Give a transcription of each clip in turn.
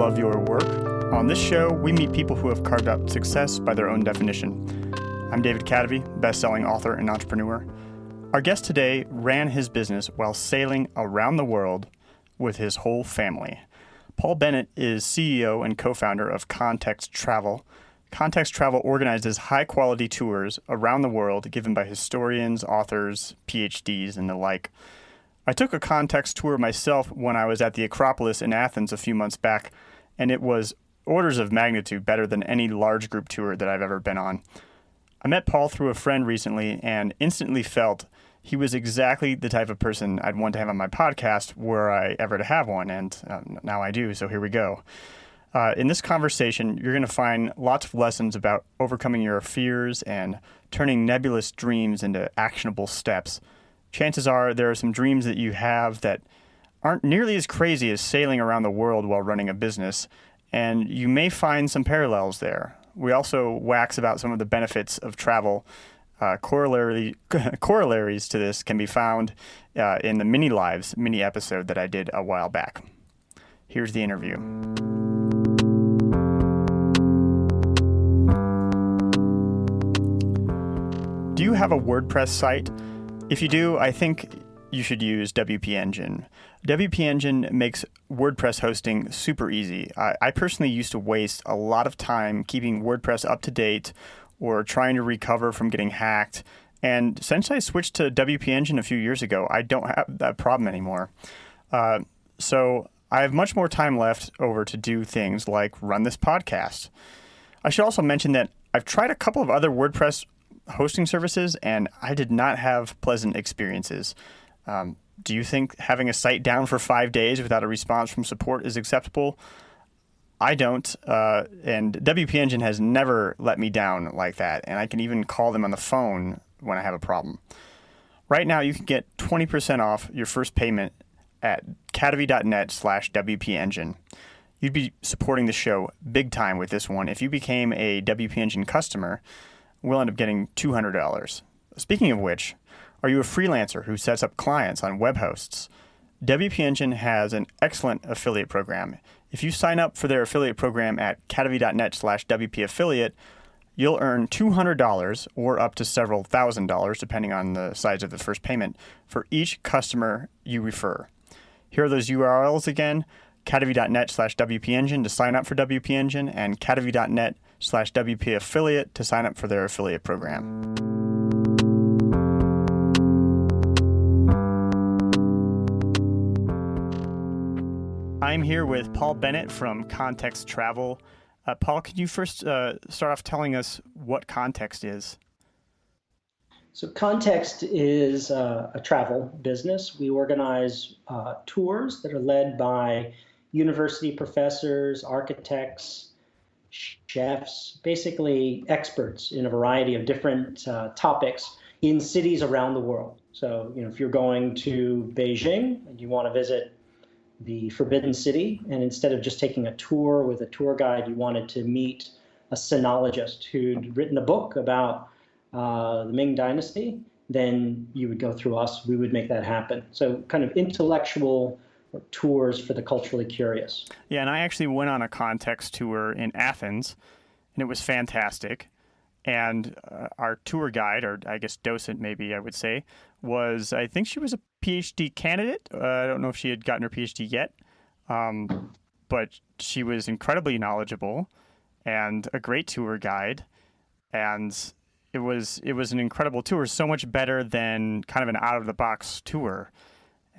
love your work. On this show, we meet people who have carved out success by their own definition. I'm David Cadavy, best-selling author and entrepreneur. Our guest today ran his business while sailing around the world with his whole family. Paul Bennett is CEO and co-founder of Context Travel. Context Travel organizes high-quality tours around the world given by historians, authors, PhDs, and the like. I took a Context tour myself when I was at the Acropolis in Athens a few months back, and it was orders of magnitude better than any large group tour that I've ever been on. I met Paul through a friend recently and instantly felt he was exactly the type of person I'd want to have on my podcast were I ever to have one, and now I do, so here we go. In this conversation, you're going to find lots of lessons about overcoming your fears and turning nebulous dreams into actionable steps. Chances are there are some dreams that you have that aren't nearly as crazy as sailing around the world while running a business, and you may find some parallels there. We also wax about some of the benefits of travel. Corollaries to this can be found in the Mini Lives mini episode that I did a while back. Here's the interview. Do you have a WordPress site? If you do, I think you should use WP Engine. WP Engine makes WordPress hosting super easy. I personally used to waste a lot of time keeping WordPress up to date or trying to recover from getting hacked. And since I switched to WP Engine a few years ago, I don't have that problem anymore. So I have much more time left over to do things like run this podcast. I should also mention that I've tried a couple of other WordPress hosting services, and I did not have pleasant experiences. Do you think having a site down for 5 days without a response from support is acceptable? I don't, and WP Engine has never let me down like that, and I can even call them on the phone when I have a problem. Right now, you can get 20% off your first payment at cadavy.net/WP Engine. You'd be supporting the show big time with this one. If you became a WP Engine customer, we'll end up getting $200. Speaking of which, are you a freelancer who sets up clients on web hosts? WP Engine has an excellent affiliate program. If you sign up for their affiliate program at cadavy.net/WP affiliate, you'll earn $200 or up to several $1,000s, depending on the size of the first payment, for each customer you refer. Here are those URLs again: cadavy.net/WP Engine to sign up for WP Engine, and cadavy.net/WP affiliate to sign up for their affiliate program. I'm here with Paul Bennett from Context Travel. Paul, could you first start off telling us what Context is? So Context is a travel business. We organize tours that are led by university professors, architects, chefs, basically experts in a variety of different topics in cities around the world. So, if you're going to Beijing and you want to visit the Forbidden City, and instead of just taking a tour with a tour guide, you wanted to meet a sinologist who'd written a book about the Ming Dynasty, then you would go through us. We would make that happen. So kind of intellectual tours for the culturally curious. Yeah, and I actually went on a Context tour in Athens, and it was fantastic. And our tour guide, or I guess docent maybe I would say, I think she was a PhD candidate. I don't know if she had gotten her PhD yet, but she was incredibly knowledgeable and a great tour guide. And it was an incredible tour, so much better than kind of an out-of-the-box tour.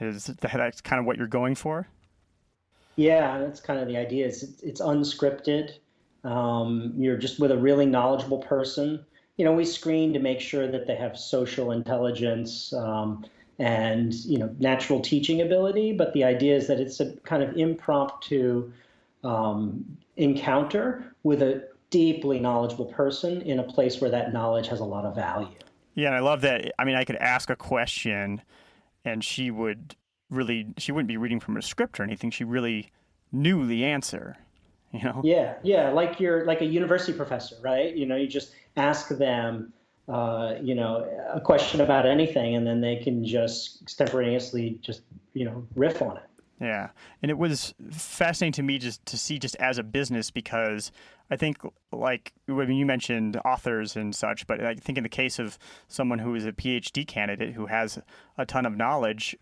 Is that kind of what you're going for? Yeah, that's kind of the idea. It's unscripted. You're just with a really knowledgeable person. We screen to make sure that they have social intelligence and natural teaching ability. But the idea is that it's a kind of impromptu encounter with a deeply knowledgeable person in a place where that knowledge has a lot of value. Yeah, and I love that. I mean, I could ask a question, and she wouldn't be reading from a script or anything. She really knew the answer. Yeah, like you're like a university professor, right? You just ask them a question about anything, and then they can just extemporaneously just riff on it. Yeah. And it was fascinating to me just to see just as a business, because I think, like when you mentioned authors and such, but I think in the case of someone who is a PhD candidate who has a ton of knowledge,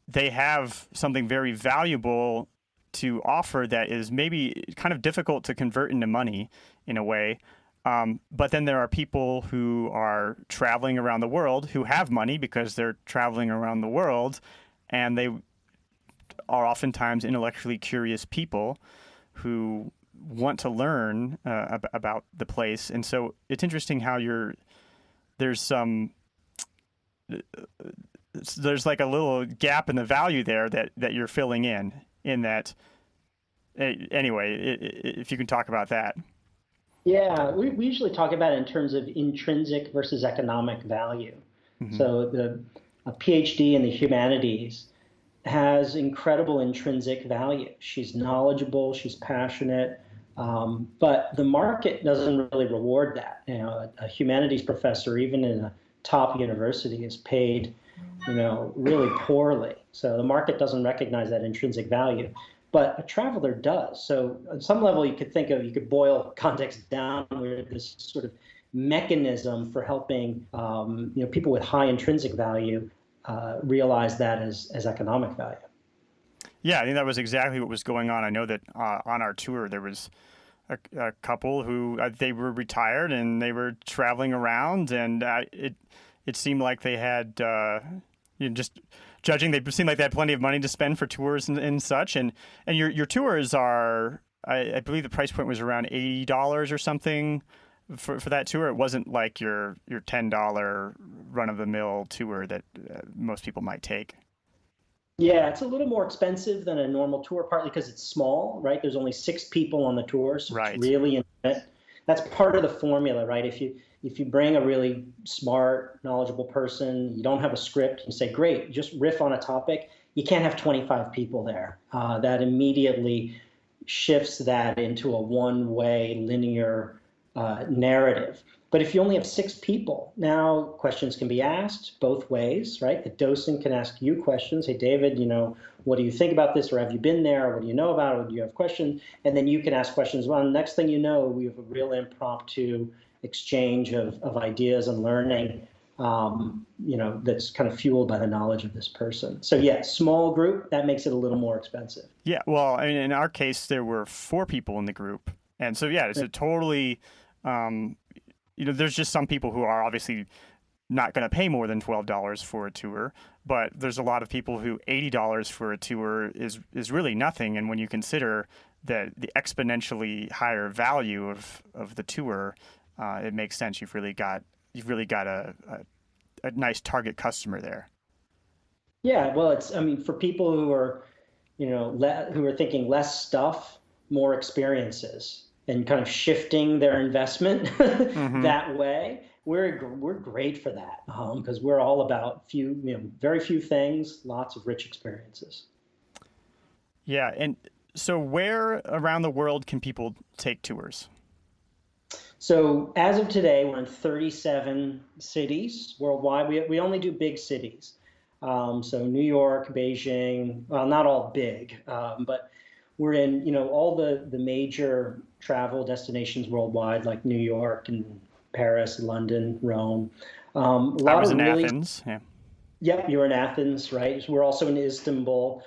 they have something very valuable to offer that is maybe kind of difficult to convert into money in a way. But then there are people who are traveling around the world who have money because they're traveling around the world, and they are oftentimes intellectually curious people who want to learn about the place. And so it's interesting how there's like a little gap in the value there that you're filling in that. Anyway, if you can talk about that. Yeah, we usually talk about it in terms of intrinsic versus economic value. Mm-hmm. So a PhD in the humanities has incredible intrinsic value. She's knowledgeable, she's passionate, but the market doesn't really reward that. A humanities professor, even in a top university, is paid, really poorly. So the market doesn't recognize that intrinsic value. But a traveler does. So on some level, you could boil context down where this sort of mechanism for helping people with high intrinsic value realize that as economic value. Yeah, I think that was exactly what was going on. I know that on our tour there was a couple who they were retired and they were traveling around, and it seemed like they had just judging, they seemed like they had plenty of money to spend for tours and such. And your tours are, I believe the price point was around $80 or something for that tour. It wasn't like your $10 run of the mill tour that most people might take. Yeah, it's a little more expensive than a normal tour, partly because it's small, right? There's only 6 people on the tour, so Right. it's really intimate. That's part of the formula, right? If you bring a really smart, knowledgeable person, you don't have a script, you say, great, just riff on a topic. You can't have 25 people there. That immediately shifts that into a one-way linear narrative. But if you only have 6 people, now questions can be asked both ways, right? The docent can ask you questions. Hey, David, what do you think about this? Or have you been there? Or what do you know about it? Or do you have questions? And then you can ask questions. Well, next thing you know, we have a real impromptu exchange of ideas and learning, that's kind of fueled by the knowledge of this person. So yeah, small group, that makes it a little more expensive. Yeah, well, I mean, in our case, there were 4 people in the group. And so, yeah, it's a totally... there's just some people who are obviously not going to pay more than $12 for a tour, but there's a lot of people who $80 for a tour is really nothing. And when you consider that the exponentially higher value of the tour, it makes sense. You've really got a nice target customer there. Yeah, well, for people who are, who are thinking less stuff, more experiences, and kind of shifting their investment Mm-hmm. that way, we're great for that, because we're all about very few things, lots of rich experiences. Yeah, and so where around the world can people take tours? So as of today, we're in 37 cities worldwide. We only do big cities. So New York, Beijing, well, not all big, but we're in, all the major travel destinations worldwide, like New York and Paris, London, Rome. I was in Athens. Yeah. Yep, you're in Athens, right? We're also in Istanbul.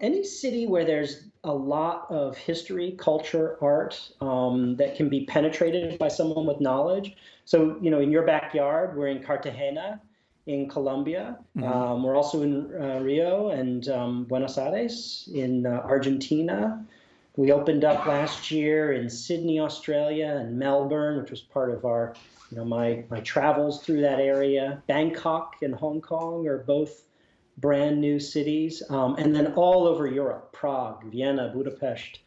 Any city where there's a lot of history, culture, art that can be penetrated by someone with knowledge. So, in your backyard, we're in Cartagena in Colombia. Mm-hmm. We're also in Rio and Buenos Aires in Argentina. We opened up last year in Sydney, Australia, and Melbourne, which was part of our, my travels through that area. Bangkok and Hong Kong are both brand new cities, and then all over Europe: Prague, Vienna, Budapest,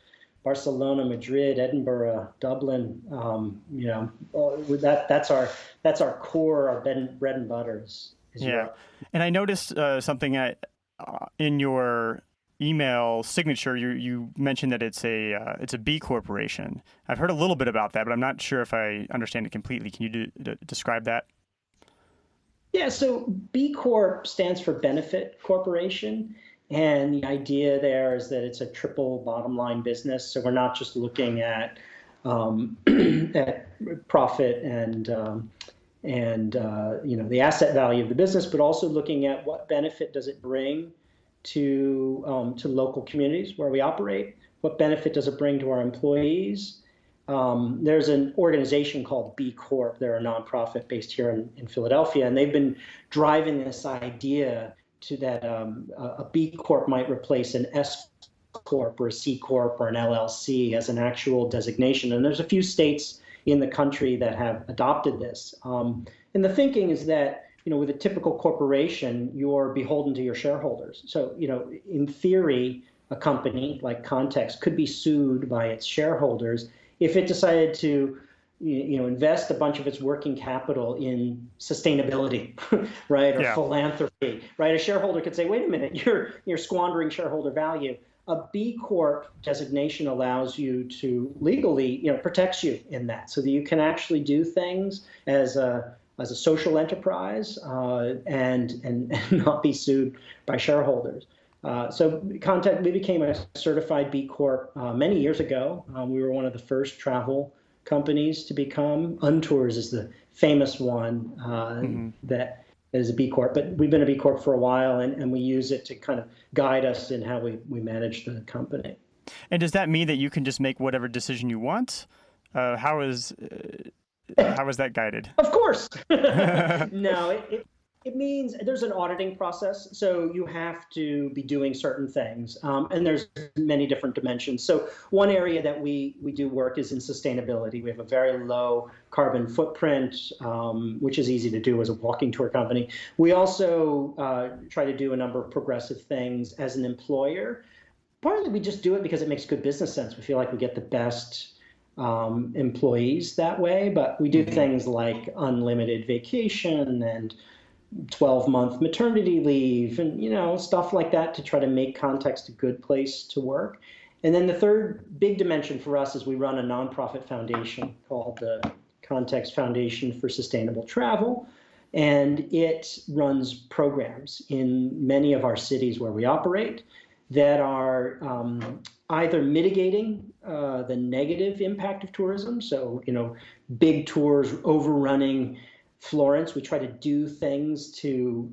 Barcelona, Madrid, Edinburgh, Dublin. That's our core, our bread and butter is Europe. And I noticed something in your email signature. You mentioned that it's a B corporation. I've heard a little bit about that, but I'm not sure if I understand it completely. Can you describe that? Yeah, so B Corp stands for Benefit Corporation. And the idea there is that it's a triple bottom line business. So we're not just looking at at profit and the asset value of the business, but also looking at what benefit does it bring to local communities where we operate. What benefit does it bring to our employees? There's an organization called B Corp. They're a nonprofit based here in Philadelphia, and they've been driving this idea to that a B Corp might replace an S Corp or a C Corp or an LLC as an actual designation. And there's a few states in the country that have adopted this. And the thinking is that, with a typical corporation, you're beholden to your shareholders. So, in theory, a company like Context could be sued by its shareholders if it decided to invest a bunch of its working capital in sustainability, right, or philanthropy, right? A shareholder could say, wait a minute, you're squandering shareholder value. A B Corp designation allows you to legally, protects you in that, so that you can actually do things as a social enterprise and not be sued by shareholders. So we became a certified B Corp many years ago. We were one of the first travel companies to become. Untours is the famous one that is a B Corp, but we've been a B Corp for a while, and we use it to kind of guide us in how we manage the company. And does that mean that you can just make whatever decision you want? How is that guided? Of course. No, it means there's an auditing process. So you have to be doing certain things. And there's many different dimensions. So one area that we do work is in sustainability. We have a very low carbon footprint, which is easy to do as a walking tour company. We also try to do a number of progressive things as an employer. Partly we just do it because it makes good business sense. We feel like we get the best employees that way, but we do things like unlimited vacation and 12-month maternity leave and stuff like that to try to make Context a good place to work. And then the third big dimension for us is we run a nonprofit foundation called the Context Foundation for Sustainable Travel, and it runs programs in many of our cities where we operate that are either mitigating the negative impact of tourism. So, big tours overrunning Florence, we try to do things to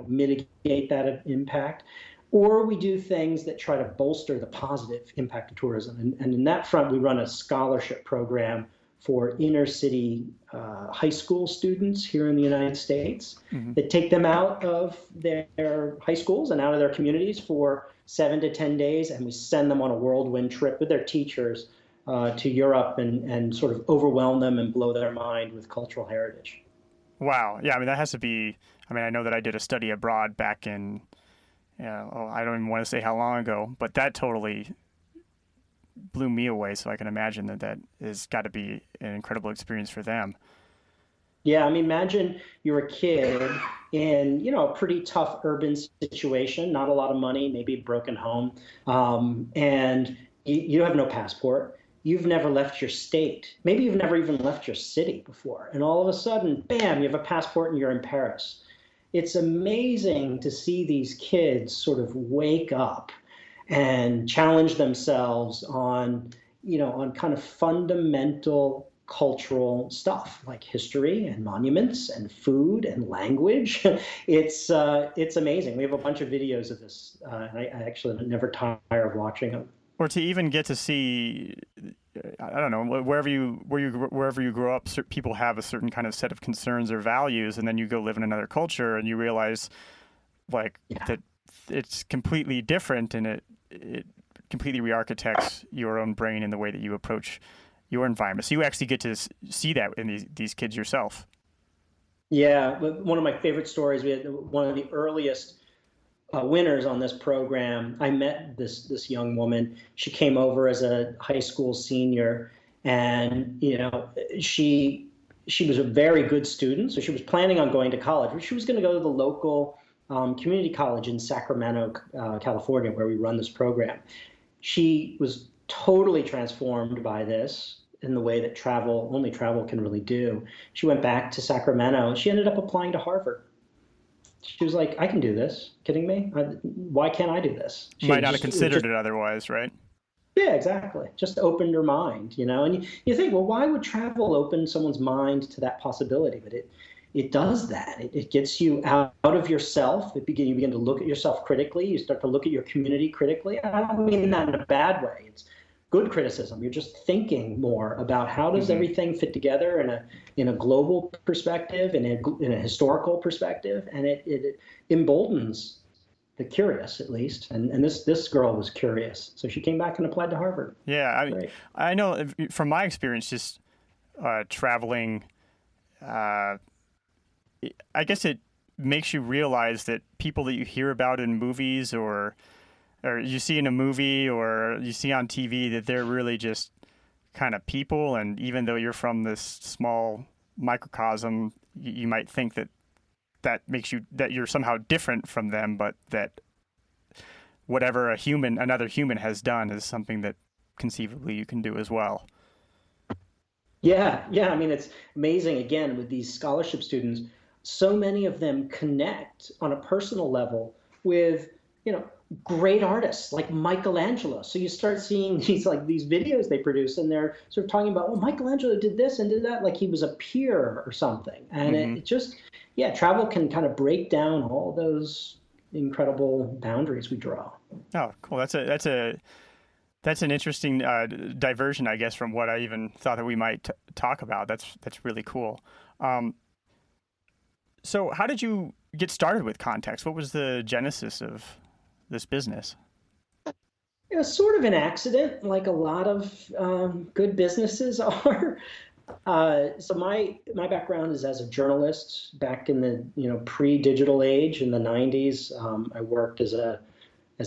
mitigate that impact, or we do things that try to bolster the positive impact of tourism. And in that front, we run a scholarship program for inner city high school students here in the United States that take them out of their high schools and out of their communities for 7 to 10 days, and we send them on a whirlwind trip with their teachers to Europe and sort of overwhelm them and blow their mind with cultural heritage. Wow. Yeah, that has to be, I know that I did a study abroad back in, I don't even want to say how long ago, but that totally blew me away. So I can imagine that has got to be an incredible experience for them. Yeah, imagine you're a kid in, a pretty tough urban situation, not a lot of money, maybe a broken home, and you have no passport. You've never left your state. Maybe you've never even left your city before. And all of a sudden, bam, you have a passport and you're in Paris. It's amazing to see these kids sort of wake up and challenge themselves on kind of fundamental cultural stuff like history and monuments and food and language. It's amazing. We have a bunch of videos of this. I actually never tire of watching them. Or to even get to see, I don't know, wherever you grow up, people have a certain kind of set of concerns or values, and then you go live in another culture and you realize that it's completely different, and it completely re-architects your own brain in the way that you approach your environment. So you actually get to see that in these kids yourself. Yeah, one of my favorite stories, we had one of the earliest winners on this program. I met this young woman. She came over as a high school senior, and she was a very good student. So she was planning on going to college, but she was going to go to the local community college in Sacramento, California, where we run this program. She was totally transformed by this in the way that only travel can really do. She went back to Sacramento, and she ended up applying to Harvard. She was like, I can do this. Kidding me? Why can't I do this? Might She not have just, it was considered just, it otherwise, right? yeah, exactly. Just opened her mind, you know. And you think, well, why would travel open someone's mind to that possibility? But it does that. It gets you out of yourself. You begin to look at yourself critically. You start to look at your community critically. And I don't mean that in a bad way. It's good criticism. You're just thinking more about how does Hmm. everything fit together in a global perspective, in a historical perspective, and it emboldens the curious, at least. And this girl was curious, so she came back and applied to Harvard. Yeah, Right. I know from my experience, just traveling. Uh, I guess it makes you realize that people that you hear about in movies or you see in a movie or you see on TV that they're really just kind of people, and even though you're from this small microcosm, you might think that that you're somehow different from them, but that whatever another human has done is something that conceivably you can do as well. Yeah, yeah. I mean, it's amazing again with these scholarship students. So many of them connect on a personal level with, you know, great artists like Michelangelo. So you start seeing these videos they produce, and they're sort of talking about, well, Michelangelo did this and did that, like he was a peer or something. And Hmm. it just, yeah, travel can kind of break down all those incredible boundaries we draw. Oh, cool. That's an interesting diversion, I guess, from what I even thought that we might talk about. That's really cool. Um, so, how did you get started with Context? What was the genesis of this business? It was sort of an accident, like a lot of good businesses are. So my background is as a journalist back in the pre-digital age in the 90s. I worked as a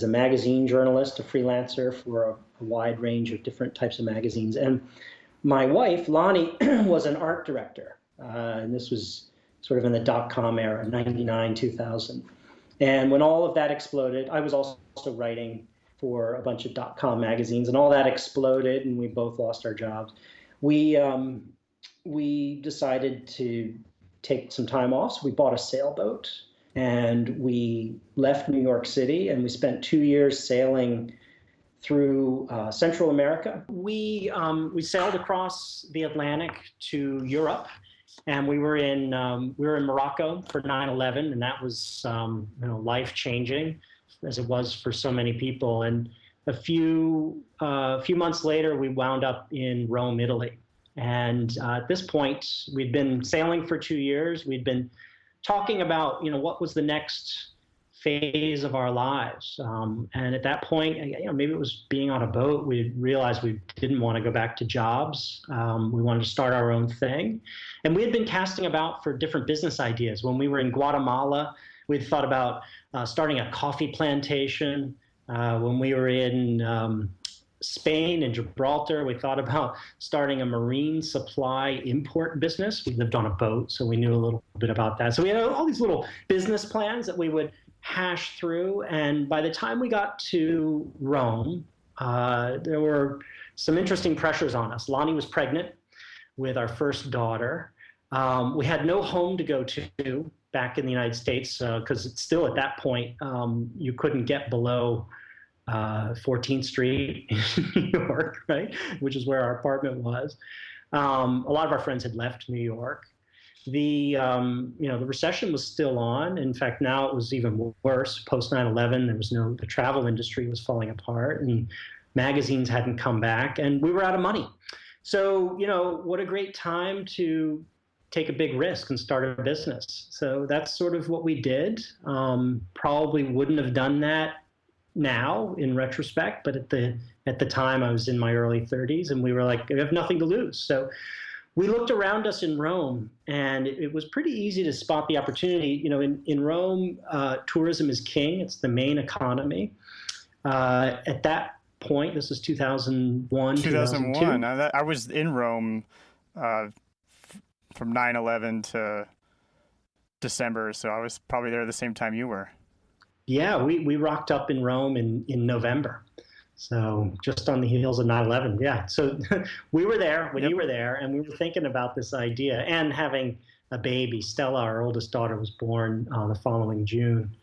magazine journalist, a freelancer for a wide range of different types of magazines. And my wife, Lonnie, was an art director. And this was sort of in the dot-com era, 99, 2000. And when all of that exploded, I was also writing for a bunch of dot-com magazines, and all that exploded, and we both lost our jobs. We we decided to take some time off. So we bought a sailboat and we left New York City, and we spent 2 years sailing through Central America. We sailed across the Atlantic to Europe, and we were in Morocco for 9/11, and that was life changing, as it was for so many people. And a few months later, we wound up in Rome, Italy. And at this point, we'd been sailing for 2 years. We'd been talking about what was the next phase of our lives. And at that point, maybe it was being on a boat. We realized we didn't want to go back to jobs. We wanted to start our own thing. And we had been casting about for different business ideas. When we were in Guatemala, we'd thought about starting a coffee plantation. When we were in Spain and Gibraltar, we thought about starting a marine supply import business. We lived on a boat, so we knew a little bit about that. So we had all these little business plans that we would hash through. And by the time we got to Rome, there were some interesting pressures on us. Lonnie was pregnant with our first daughter. We had no home to go to back in the United States because it's still at that point, you couldn't get below 14th Street in New York, right? Which is where our apartment was. A lot of our friends had left New York. The recession was still on. In fact, now it was even worse. Post 9/11, the travel industry was falling apart, and magazines hadn't come back, and we were out of money. So, what a great time to take a big risk and start a business. So that's sort of what we did. Probably wouldn't have done that now in retrospect, but at the time I was in my early 30s, and we were like, we have nothing to lose. So we looked around us in Rome, and it was pretty easy to spot the opportunity. In Rome, tourism is king. It's the main economy. At that point, this is 2001, 2001. 2002. I was in Rome uh, from 9/11 to December, so I was probably there the same time you were. Yeah, we rocked up in Rome in November. So just on the heels of 9/11. Yeah. So we were there when Yep. you were there, and we were thinking about this idea and having a baby. Stella, our oldest daughter, was born the following June.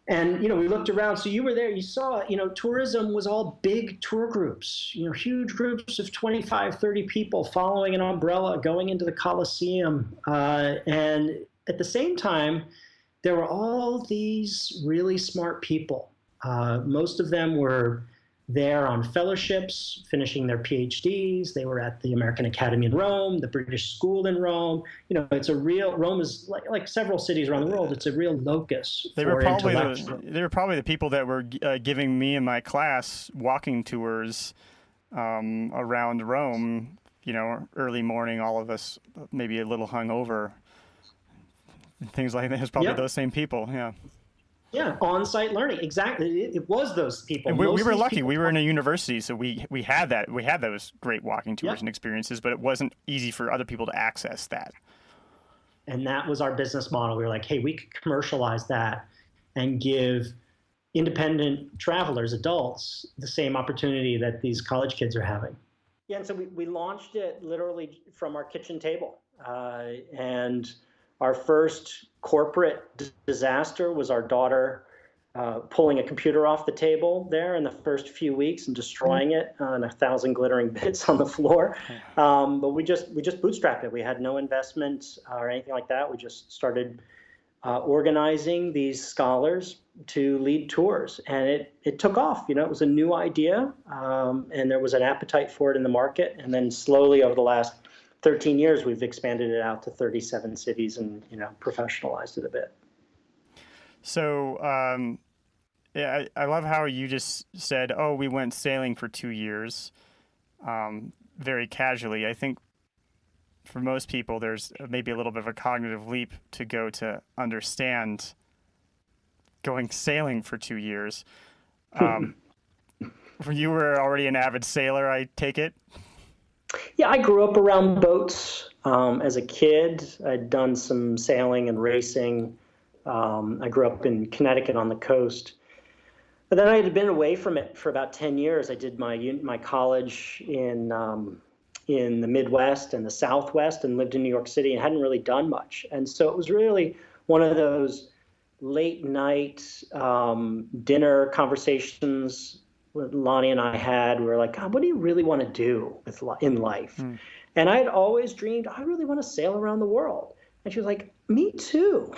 And, we looked around. So you were there, you saw, tourism was all big tour groups, huge groups of 25, 30 people following an umbrella, going into the Colosseum. And at the same time, there were all these really smart people. Most of them were there on fellowships, finishing their PhDs. They were at the American Academy in Rome, the British School in Rome. It's a real, Rome is like several cities around the world. It's a real locus for intellectual. They were probably the people that were giving me and my class walking tours around Rome, early morning, all of us maybe a little hungover. Things like that. It's probably those same people, yeah. Yeah, on-site learning. Exactly. It was those people. And we were lucky. We were in a university, so we had that. We had those great walking tours and experiences, but it wasn't easy for other people to access that. And that was our business model. We were like, hey, we could commercialize that and give independent travelers, adults, the same opportunity that these college kids are having. Yeah, and so we launched it literally from our kitchen table. And our first corporate disaster was our daughter pulling a computer off the table there in the first few weeks and destroying it on 1,000 glittering bits on the floor. But we just bootstrapped it. We had no investment or anything like that. We just started organizing these scholars to lead tours, and it took off. It was a new idea, and there was an appetite for it in the market. And then slowly over the last 13 years, we've expanded it out to 37 cities and, professionalized it a bit. So, I love how you just said, oh, we went sailing for 2 years, very casually. I think for most people, there's maybe a little bit of a cognitive leap to go to understand going sailing for 2 years. You were already an avid sailor, I take it? Yeah, I grew up around boats as a kid. I'd done some sailing and racing. I grew up in Connecticut on the coast. But then I had been away from it for about 10 years. I did my college in the Midwest and the Southwest and lived in New York City and hadn't really done much. And so it was really one of those late night dinner conversations Lonnie and I had. We were like, God, what do you really want to do in life? And I had always dreamed, I really want to sail around the world. And she was like, me too.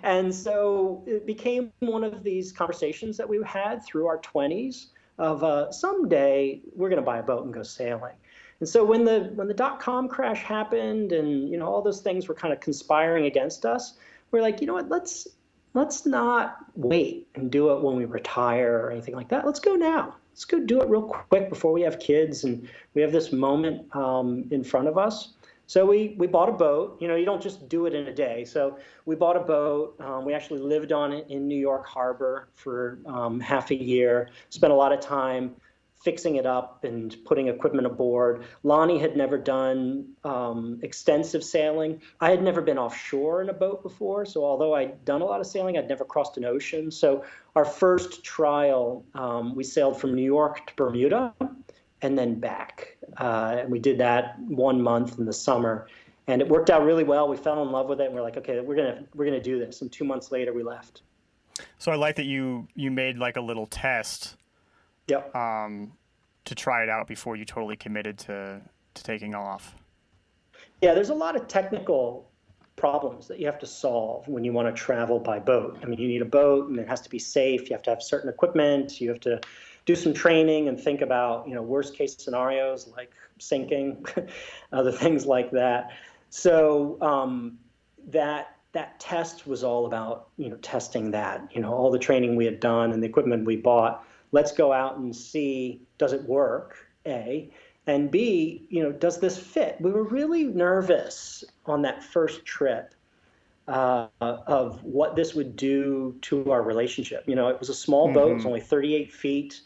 And so it became one of these conversations that we had through our 20s of someday we're going to buy a boat and go sailing. And so when the dot-com crash happened and all those things were kind of conspiring against us, we're like, you know what, let's not wait and do it when we retire or anything like that. Let's go now. Let's go do it real quick before we have kids and we have this moment in front of us. So we bought a boat. You don't just do it in a day. So we bought a boat. We actually lived on it in New York Harbor for half a year, spent a lot of time fixing it up and putting equipment aboard. Lonnie had never done extensive sailing. I had never been offshore in a boat before. So although I'd done a lot of sailing, I'd never crossed an ocean. So our first trial, we sailed from New York to Bermuda and then back. And we did that 1 month in the summer. And it worked out really well. We fell in love with it. And we're like, okay, we're gonna do this. And 2 months later, we left. So I like that you made like a little test. Yep. To try it out before you totally committed to taking off. Yeah, there's a lot of technical problems that you have to solve when you want to travel by boat. I mean, you need a boat and it has to be safe. You have to have certain equipment. You have to do some training and think about, worst case scenarios like sinking, other things like that. So that test was all about, testing that, all the training we had done and the equipment we bought. Let's go out and see, does it work, A, and B, does this fit? We were really nervous on that first trip of what this would do to our relationship. It was a small boat, it was only 38 feet.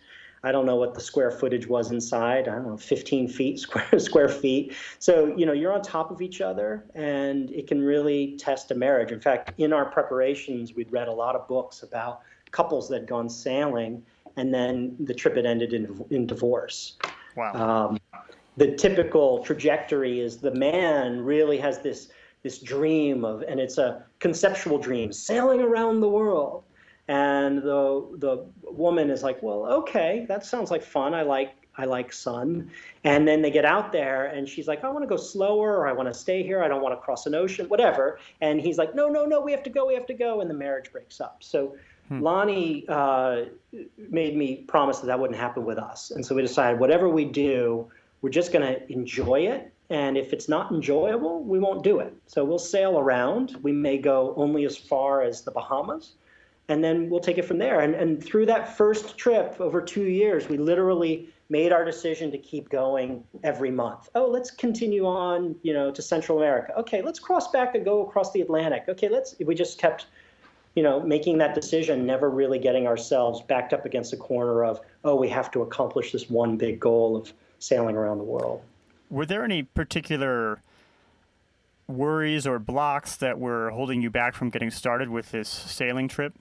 I don't know what the square footage was inside. I don't know, 15 feet, square feet. So, you're on top of each other and it can really test a marriage. In fact, in our preparations, we'd read a lot of books about couples that had gone sailing and then the trip had ended in divorce. Wow. The typical trajectory is the man really has this this dream and it's a conceptual dream, sailing around the world. And the woman is like, well, okay, that sounds like fun. I like sun. And then they get out there and she's like, I want to go slower, or I want to stay here. I don't want to cross an ocean, whatever. And he's like, no, we have to go. And the marriage breaks up. So Lonnie made me promise that wouldn't happen with us. And so we decided whatever we do, we're just going to enjoy it. And if it's not enjoyable, we won't do it. So we'll sail around. We may go only as far as the Bahamas, and then we'll take it from there. And through that first trip over 2 years, we literally made our decision to keep going every month. Oh, let's continue on, to Central America. Okay, let's cross back and go across the Atlantic. Okay, we just kept, making that decision, never really getting ourselves backed up against the corner of, oh, we have to accomplish this one big goal of sailing around the world. Were there any particular worries or blocks that were holding you back from getting started with this sailing trip?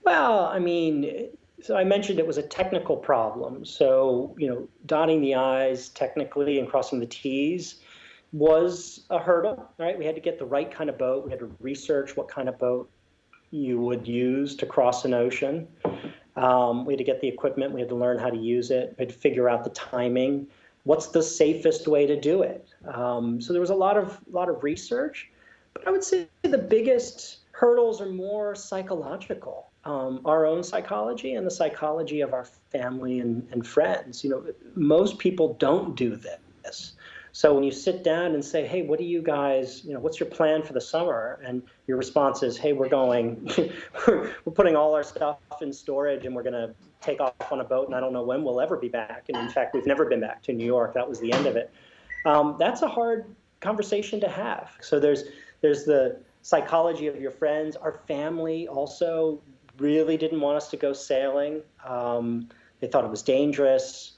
Well, so I mentioned it was a technical problem. So, dotting the I's technically and crossing the T's was a hurdle, right? We had to get the right kind of boat. We had to research what kind of boat you would use to cross an ocean. We had to get the equipment. We had to learn how to use it. We had to figure out the timing. What's the safest way to do it? So there was a lot of research. But I would say the biggest hurdles are more psychological. Our own psychology and the psychology of our family and friends. Most people don't do this. So when you sit down and say, hey, what do you guys, what's your plan for the summer? And your response is, hey, we're putting all our stuff in storage and we're going to take off on a boat and I don't know when we'll ever be back. And in fact, we've never been back to New York. That was the end of it. That's a hard conversation to have. So there's the psychology of your friends. Our family also really didn't want us to go sailing. They thought it was dangerous.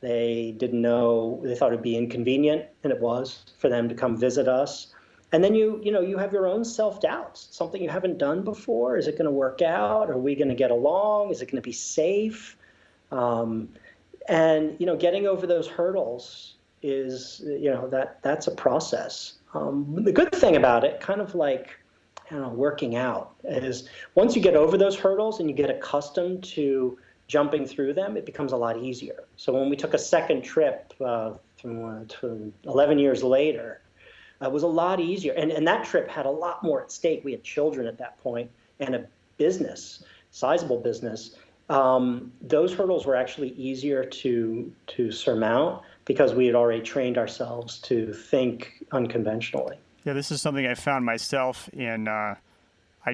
They didn't know, they thought it'd be inconvenient, and it was, for them to come visit us. And then you have your own self-doubts, something you haven't done before. Is it going to work out? Are we going to get along? Is it going to be safe? And getting over those hurdles is, that's a process. The good thing about it, kind of like, working out, is once you get over those hurdles and you get accustomed to jumping through them, it becomes a lot easier. So when we took a second trip to 11 years later, it was a lot easier. And that trip had a lot more at stake. We had children at that point and a business, sizable business. Those hurdles were actually easier to surmount because we had already trained ourselves to think unconventionally. Yeah, this is something I found myself in. I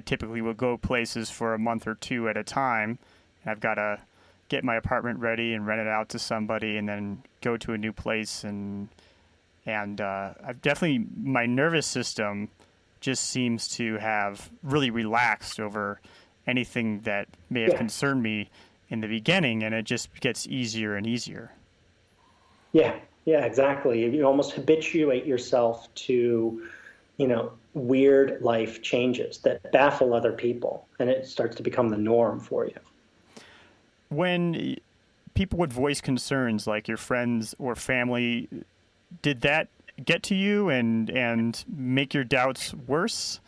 typically will go places for a month or two at a time. I've got to get my apartment ready and rent it out to somebody and then go to a new place. And I've definitely, my nervous system just seems to have really relaxed over anything that may have concerned me in the beginning, and it just gets easier and easier. Yeah, exactly. You almost habituate yourself to, weird life changes that baffle other people, and it starts to become the norm for you. When people would voice concerns, like your friends or family, did that get to you and make your doubts worse?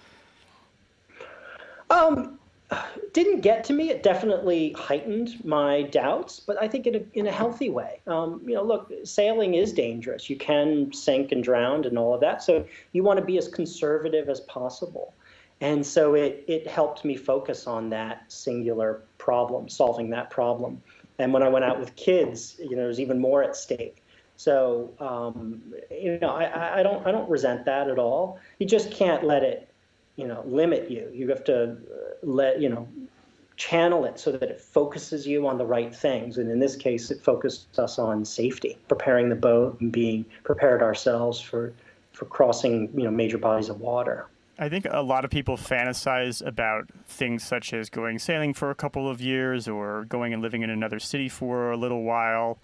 Didn't get to me. It definitely heightened my doubts, but I think in a healthy way. Look, sailing is dangerous. You can sink and drown and all of that. So you want to be as conservative as possible. And so it helped me focus on that singular problem, solving that problem. And when I went out with kids, there was even more at stake. So, I don't resent that at all. You just can't let it, limit you. You have to channel it so that it focuses you on the right things. And in this case, it focused us on safety, preparing the boat and being prepared ourselves for crossing, major bodies of water. I think a lot of people fantasize about things such as going sailing for a couple of years or going and living in another city for a little while.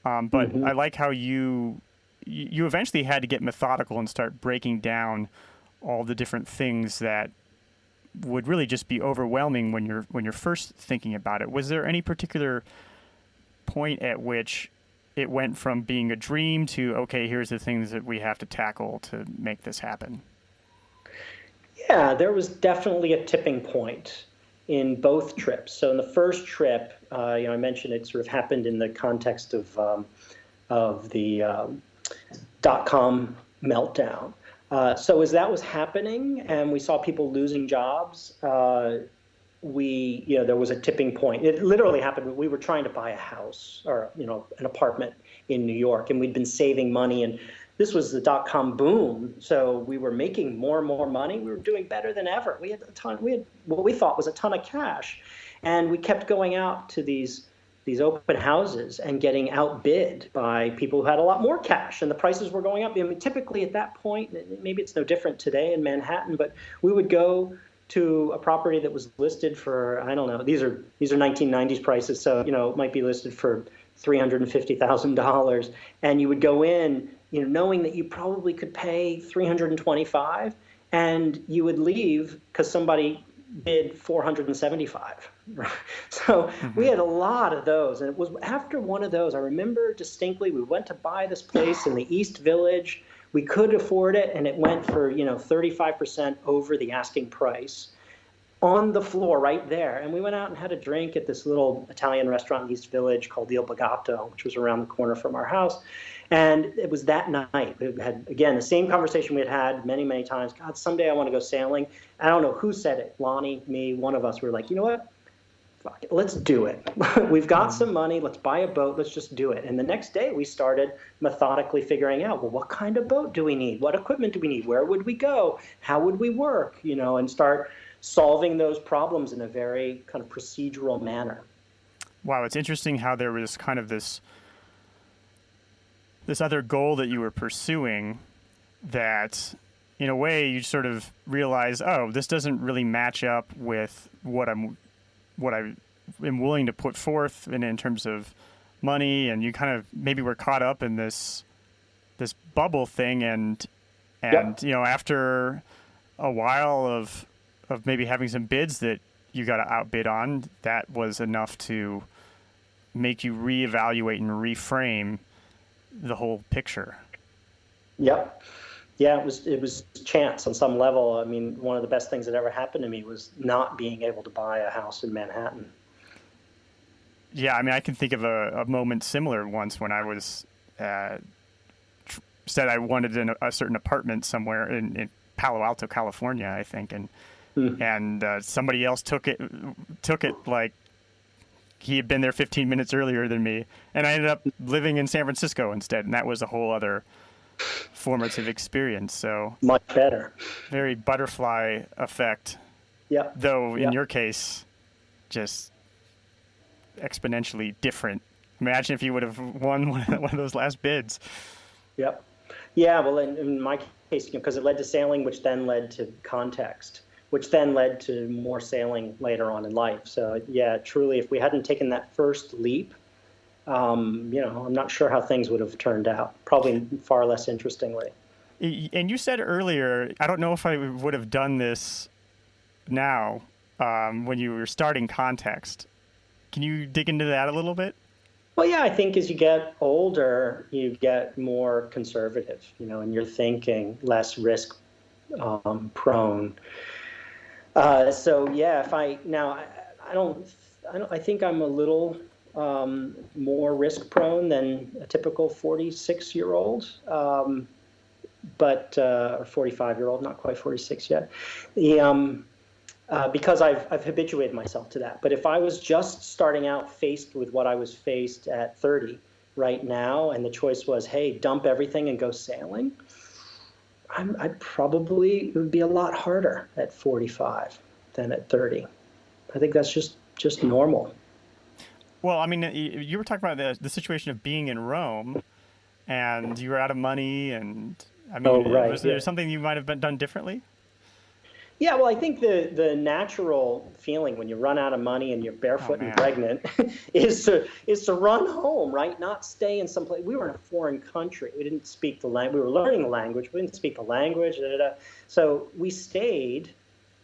But I like how you eventually had to get methodical and start breaking down all the different things that would really just be overwhelming when you're first thinking about it. Was there any particular point at which it went from being a dream to, okay, here's the things that we have to tackle to make this happen? Yeah, there was definitely a tipping point in both trips. So in the first trip, I mentioned it sort of happened in the context of the dot-com meltdown. So as that was happening and we saw people losing jobs, there was a tipping point. It literally happened. We were trying to buy a house or, an apartment in New York, and we'd been saving money. And this was the dot-com boom. So we were making more and more money. We were doing better than ever. We had what we thought was a ton of cash. And we kept going out to these open houses and getting outbid by people who had a lot more cash, and the prices were going up. I mean, typically at that point, maybe it's no different today in Manhattan, but we would go to a property that was listed for, I don't know, these are 1990s prices, so it might be listed for $350,000, and you would go in, knowing that you probably could pay 325, and you would leave because somebody bid 475. So we had a lot of those, and it was after one of those, I remember distinctly, we went to buy this place in the East Village. We could afford it, and it went for 35% over the asking price on the floor right there. And we went out and had a drink at this little Italian restaurant in East Village called Il Bagato, which was around the corner from our house. And it was that night. We had, again, the same conversation we had many, many times. God, someday I want to go sailing. I don't know who said it, Lonnie, me, one of us. We were like, you know what? Fuck it, let's do it. We've got some money. Let's buy a boat. Let's just do it. And the next day we started methodically figuring out, well, what kind of boat do we need? What equipment do we need? Where would we go? How would we work? And start solving those problems in a very kind of procedural manner. Wow, it's interesting how there was kind of this other goal that you were pursuing that, in a way, you sort of realize, oh, this doesn't really match up with what I am willing to put forth in terms of money, and you kind of maybe were caught up in this bubble thing, and Yep. After a while of maybe having some bids that you got outbid on, that was enough to make you reevaluate and reframe the whole picture. Yep. Yeah, it was chance on some level. I mean, one of the best things that ever happened to me was not being able to buy a house in Manhattan. Yeah, I mean, I can think of a moment similar once when I was said I wanted a certain apartment somewhere in Palo Alto, California, I think, and somebody else took it like he had been there 15 minutes earlier than me, and I ended up living in San Francisco instead, and that was a whole other formative experience. So much better. Very butterfly effect. Yeah. Though in your case, just exponentially different. Imagine if you would have won one of those last bids. Yep. Yeah. Well, in my case, because it led to sailing, which then led to context, which then led to more sailing later on in life. So yeah, truly, if we hadn't taken that first leap, I'm not sure how things would have turned out. Probably far less interestingly. And you said earlier, I don't know if I would have done this now when you were starting context. Can you dig into that a little bit? Well, yeah, I think as you get older, you get more conservative, in your thinking, less risk prone. So yeah, I think I'm a little more risk prone than a typical 46-year-old, but or 45-year-old, not quite 46 yet. Because I've habituated myself to that. But if I was just starting out faced with what I was faced at 30 right now, and the choice was, hey, dump everything and go sailing, it would be a lot harder at 45 than at 30. I think that's just normal. Well, I mean, you were talking about the situation of being in Rome, and you were out of money, and I mean, was there something you might have done differently? Yeah, well, I think the natural feeling when you run out of money and you're barefoot and pregnant is to run home, right? Not stay in some place. We were in a foreign country. We didn't speak the language. We were learning the language. We didn't speak the language. So we stayed,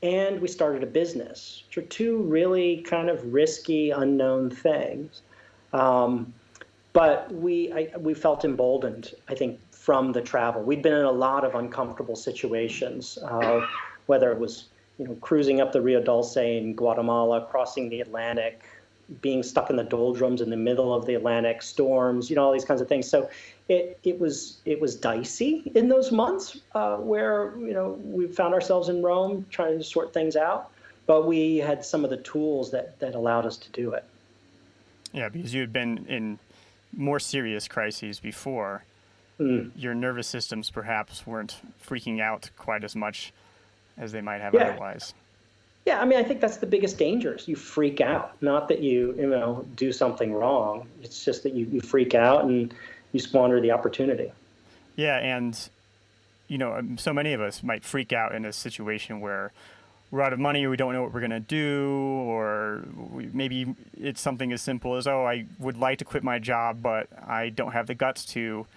and we started a business, which are two really kind of risky, unknown things. But we felt emboldened, I think, from the travel. We'd been in a lot of uncomfortable situations, whether it was cruising up the Rio Dulce in Guatemala, crossing the Atlantic, being stuck in the doldrums in the middle of the Atlantic, storms, all these kinds of things. So it was dicey in those months where we found ourselves in Rome trying to sort things out. But we had some of the tools that allowed us to do it. Yeah, because you had been in more serious crises before. Your nervous systems perhaps weren't freaking out quite as much as they might have otherwise. Yeah, I think that's the biggest danger is you freak out. Not that you do something wrong. It's just that you freak out and you squander the opportunity. Yeah, and so many of us might freak out in a situation where we're out of money or we don't know what we're going to do, or maybe it's something as simple as, I would like to quit my job, but I don't have the guts to.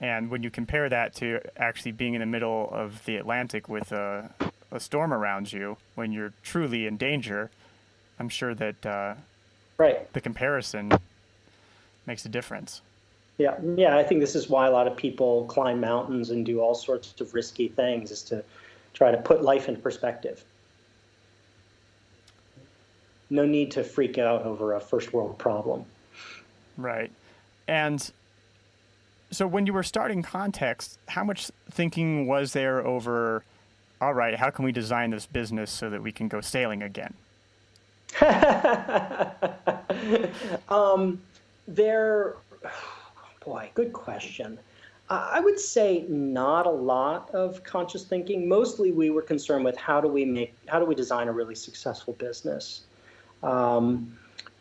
And when you compare that to actually being in the middle of the Atlantic with a storm around you, when you're truly in danger, I'm sure that the comparison makes a difference. Yeah, I think this is why a lot of people climb mountains and do all sorts of risky things, is to try to put life in perspective. No need to freak out over a first world problem. Right. And so when you were starting Context, how much thinking was there over, all right, how can we design this business so that we can go sailing again? Good question. I would say not a lot of conscious thinking. Mostly we were concerned with how do we design a really successful business.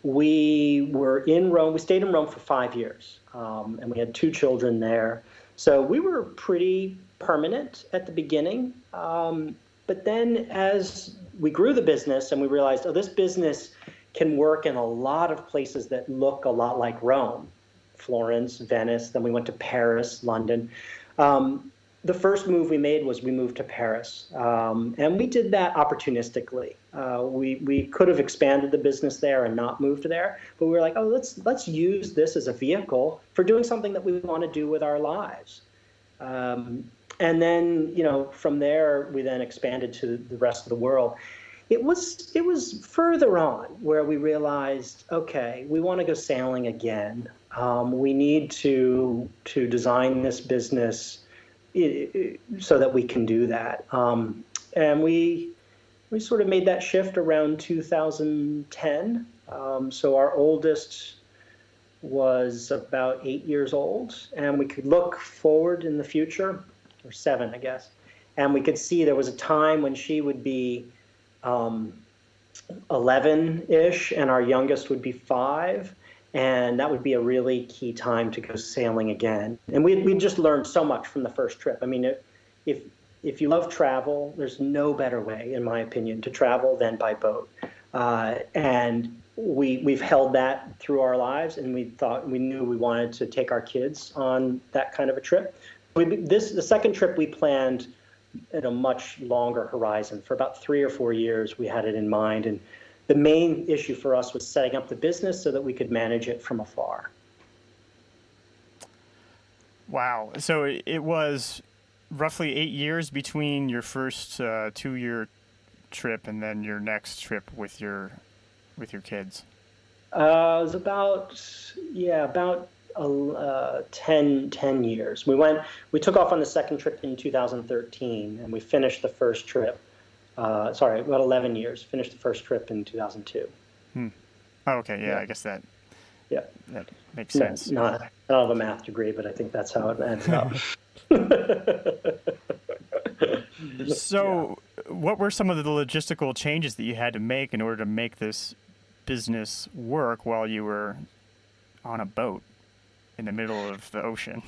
We were in Rome. We stayed in Rome for 5 years, and we had 2 children there. So we were pretty permanent at the beginning. But then as we grew the business and we realized, this business can work in a lot of places that look a lot like Rome, Florence, Venice. Then we went to Paris, London. The first move we made was we moved to Paris, and we did that opportunistically. We could have expanded the business there and not moved there, but we were like, let's use this as a vehicle for doing something that we want to do with our lives. And then, from there, we then expanded to the rest of the world. It was further on where we realized, okay, we want to go sailing again. We need to design this business so that we can do that. And we sort of made that shift around 2010. So our oldest was about 8 years old, and we could look forward in the future, or 7, I guess. And we could see there was a time when she would be 11-ish, and our youngest would be 5. And that would be a really key time to go sailing again. And we just learned so much from the first trip. If you love travel, there's no better way, in my opinion, to travel than by boat. And we've held that through our lives, and we knew we wanted to take our kids on that kind of a trip. The second trip we planned at a much longer horizon. For about 3 or 4 years, we had it in mind. And the main issue for us was setting up the business so that we could manage it from afar. Wow. So it was roughly 8 years between your first 2-year trip and then your next trip with your kids. It was about 10 years. We took off on the second trip in 2013, and we finished the first trip. About 11 years. Finished the first trip in 2002. Oh, okay. Yeah, I guess that makes sense. Not have a math degree, but I think that's how it ends up. So, what were some of the logistical changes that you had to make in order to make this business work while you were on a boat in the middle of the ocean?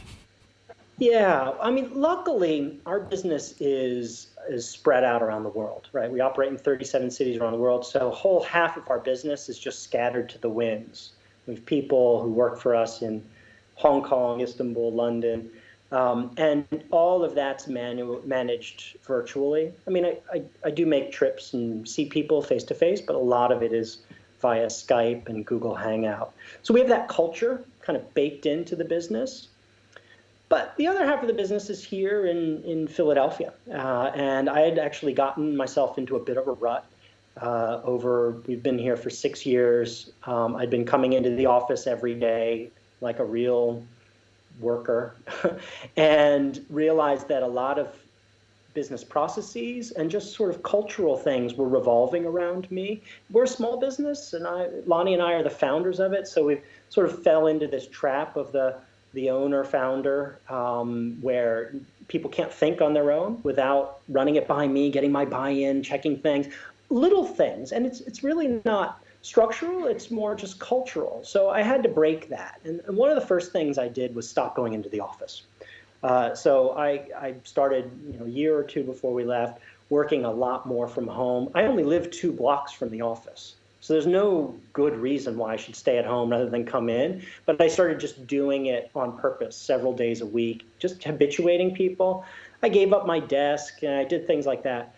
Yeah, luckily, our business is spread out around the world, right? We operate in 37 cities around the world, so a whole half of our business is just scattered to the winds. We have people who work for us in Hong Kong, Istanbul, London, and all of that's managed virtually. I do make trips and see people face to face, but a lot of it is via Skype and Google Hangout. So we have that culture kind of baked into the business. But the other half of the business is here in Philadelphia. And I had actually gotten myself into a bit of a rut we've been here for 6 years. I'd been coming into the office every day like a real worker and realized that a lot of business processes and just sort of cultural things were revolving around me. We're a small business, and Lonnie and I are the founders of it, so we sort of fell into this trap of the owner founder, where people can't think on their own without running it by me, getting my buy-in, checking things, little things, and it's really not structural, it's more just cultural. So I had to break that, and one of the first things I did was stop going into the office. So I started, a year or two before we left, working a lot more from home. I only live 2 blocks from the office, so there's no good reason why I should stay at home rather than come in. But I started just doing it on purpose, several days a week, just habituating people. I gave up my desk, and I did things like that.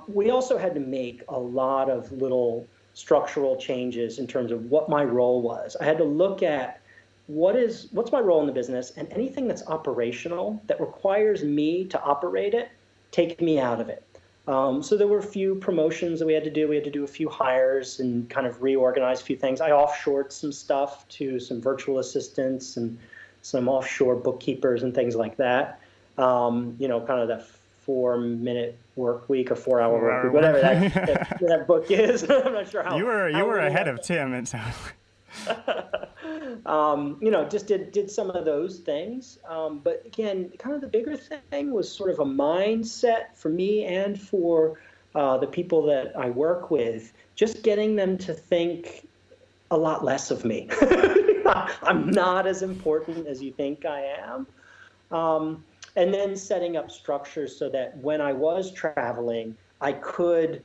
We also had to make a lot of little structural changes in terms of what my role was. I had to look at what's my role in the business, and anything that's operational that requires me to operate it, take me out of it. So there were a few promotions that we had to do. We had to do a few hires and kind of reorganize a few things. I offshored some stuff to some virtual assistants and some offshore bookkeepers and things like that. Kind of that 4-minute work week or 4-hour work week, whatever that book is. I'm not sure how. You were ahead of Tim, it sounds like. Just did some of those things. But again, kind of the bigger thing was sort of a mindset for me and for the people that I work with, just getting them to think a lot less of me. I'm not as important as you think I am. And then setting up structures so that when I was traveling, I could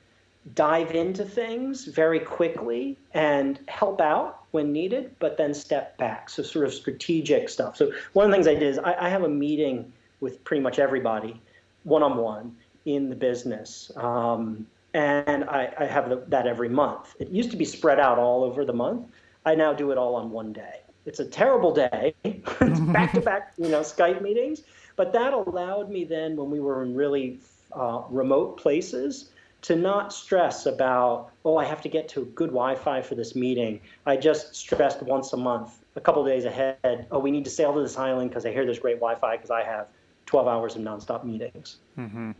dive into things very quickly and help out when needed, but then step back. So sort of strategic stuff. So one of the things I did is I have a meeting with pretty much everybody, one-on-one in the business. And I have that every month. It used to be spread out all over the month. I now do it all on one day. It's a terrible day. It's back-to-back, Skype meetings. But that allowed me then, when we were in really remote places, to not stress about, I have to get to good Wi-Fi for this meeting. I just stressed once a month, a couple of days ahead, we need to sail to this island because I hear there's great Wi-Fi because I have 12 hours of nonstop meetings. Mm-hmm.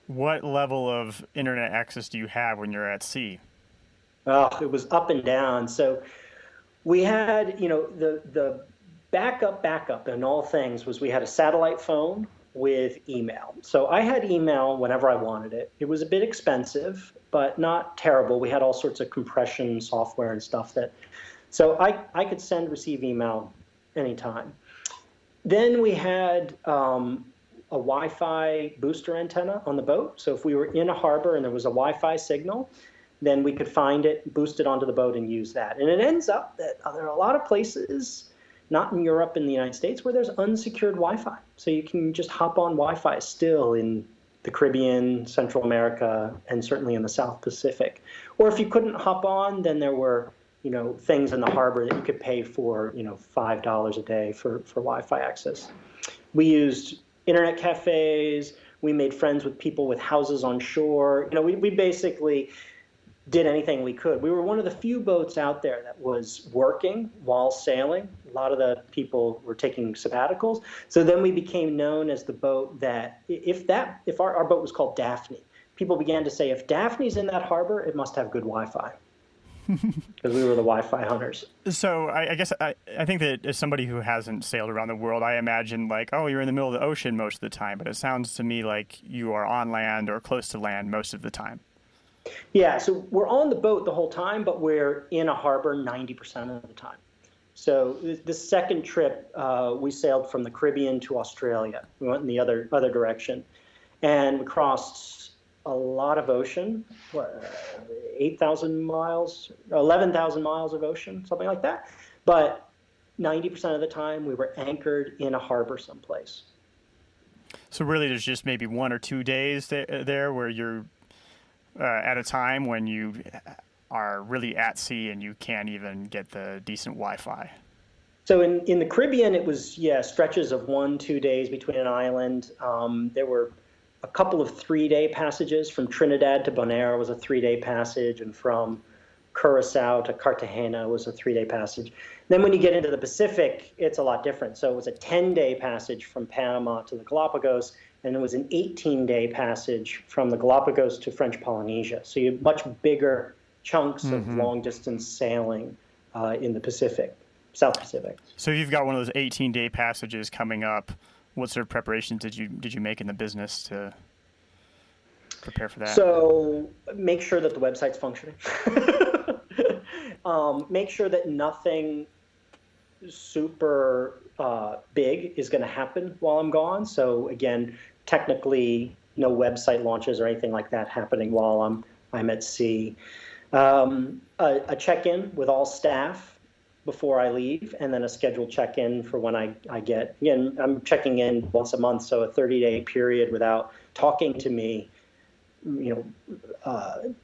What level of internet access do you have when you're at sea? It was up and down. So we had, the backup in all things was we had a satellite phone with email. So I had email whenever I wanted it. It was a bit expensive, but not terrible. We had all sorts of compression software and stuff so I could send, receive email anytime. Then we had a Wi-Fi booster antenna on the boat. So if we were in a harbor and there was a Wi-Fi signal, then we could find it, boost it onto the boat and use that. And it ends up that there are a lot of places, not in Europe and the United States, where there's unsecured Wi-Fi. So you can just hop on Wi-Fi still in the Caribbean, Central America, and certainly in the South Pacific. Or if you couldn't hop on, then there were, things in the harbor that you could pay for, $5 a day for Wi-Fi access. We used internet cafes. We made friends with people with houses on shore. We basically did anything we could. We were one of the few boats out there that was working while sailing. A lot of the people were taking sabbaticals. So then we became known as the boat that, if our boat was called Daphne, people began to say, if Daphne's in that harbor, it must have good Wi-Fi. Because we were the Wi-Fi hunters. So I guess I think that as somebody who hasn't sailed around the world, I imagine you're in the middle of the ocean most of the time, but it sounds to me like you are on land or close to land most of the time. Yeah, so we're on the boat the whole time, but we're in a harbor 90% of the time. So the second trip, we sailed from the Caribbean to Australia. We went in the other direction, and we crossed a lot of ocean, 8,000 miles, 11,000 miles of ocean, something like that. But 90% of the time, we were anchored in a harbor someplace. So really, there's just maybe 1 or 2 days there where you're at a time when you are really at sea and you can't even get the decent Wi-Fi. So in the Caribbean, it was, yeah, stretches of 1, 2 days between an island. There were a couple of 3-day passages. From Trinidad to Bonaire was a 3-day passage, and from Curacao to Cartagena was a 3-day passage. Then when you get into the Pacific, it's a lot different. So it was a 10-day passage from Panama to the Galapagos, and it was an 18-day passage from the Galapagos to French Polynesia. So you have much bigger chunks of long-distance sailing in the Pacific. South Pacific. So you've got one of those 18-day passages coming up. What sort of preparations did you make in the business to prepare for that? So make sure that the website's functioning. Make sure that nothing super big is going to happen while I'm gone. So again, technically, no website launches or anything like that happening while I'm at sea. A check-in with all staff before I leave, and then a scheduled check-in for when I get. Again, I'm checking in once a month, so a 30-day period without talking to me, via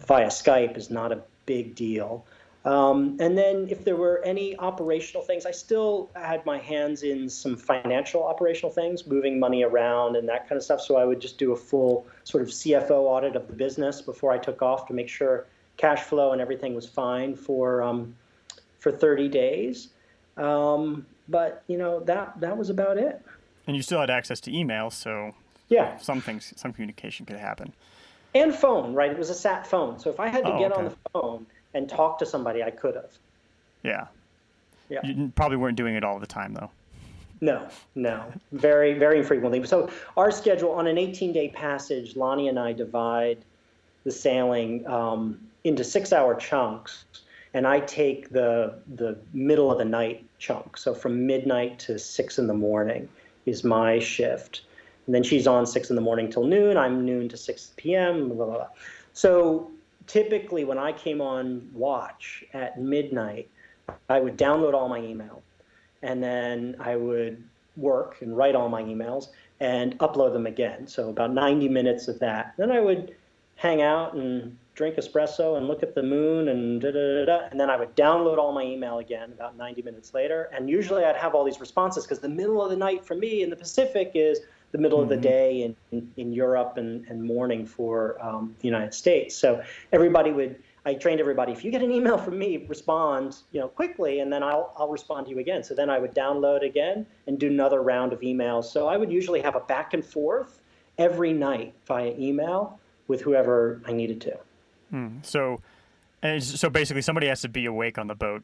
Skype is not a big deal. And then if there were any operational things, I still had my hands in some financial operational things, moving money around and that kind of stuff. So I would just do a full sort of CFO audit of the business before I took off to make sure cash flow and everything was fine for 30 days. But that was about it. And you still had access to email, so yeah, some communication could happen. And phone, right? It was a sat phone. So if I had to get okay. on the phone and talk to somebody, I could have. Yeah. Yeah. You probably weren't doing it all the time, though. No. Very, very infrequently. So our schedule on an 18-day passage, Lonnie and I divide the sailing into 6-hour chunks. And I take the middle of the night chunk. So from midnight to 6 in the morning is my shift. And then she's on 6 in the morning till noon. I'm noon to 6 p.m. Blah, blah, blah. So typically when I came on watch at midnight, I would download all my email. And then I would work and write all my emails and upload them again. So about 90 minutes of that. Then I would hang out and drink espresso and look at the moon and and then I would download all my email again about 90 minutes later. And usually I'd have all these responses because the middle of the night for me in the Pacific is the middle of the day in Europe and morning for the United States. So I trained everybody, if you get an email from me, respond quickly, and then I'll respond to you again. So then I would download again and do another round of emails. So I would usually have a back and forth every night via email with whoever I needed to. So basically, somebody has to be awake on the boat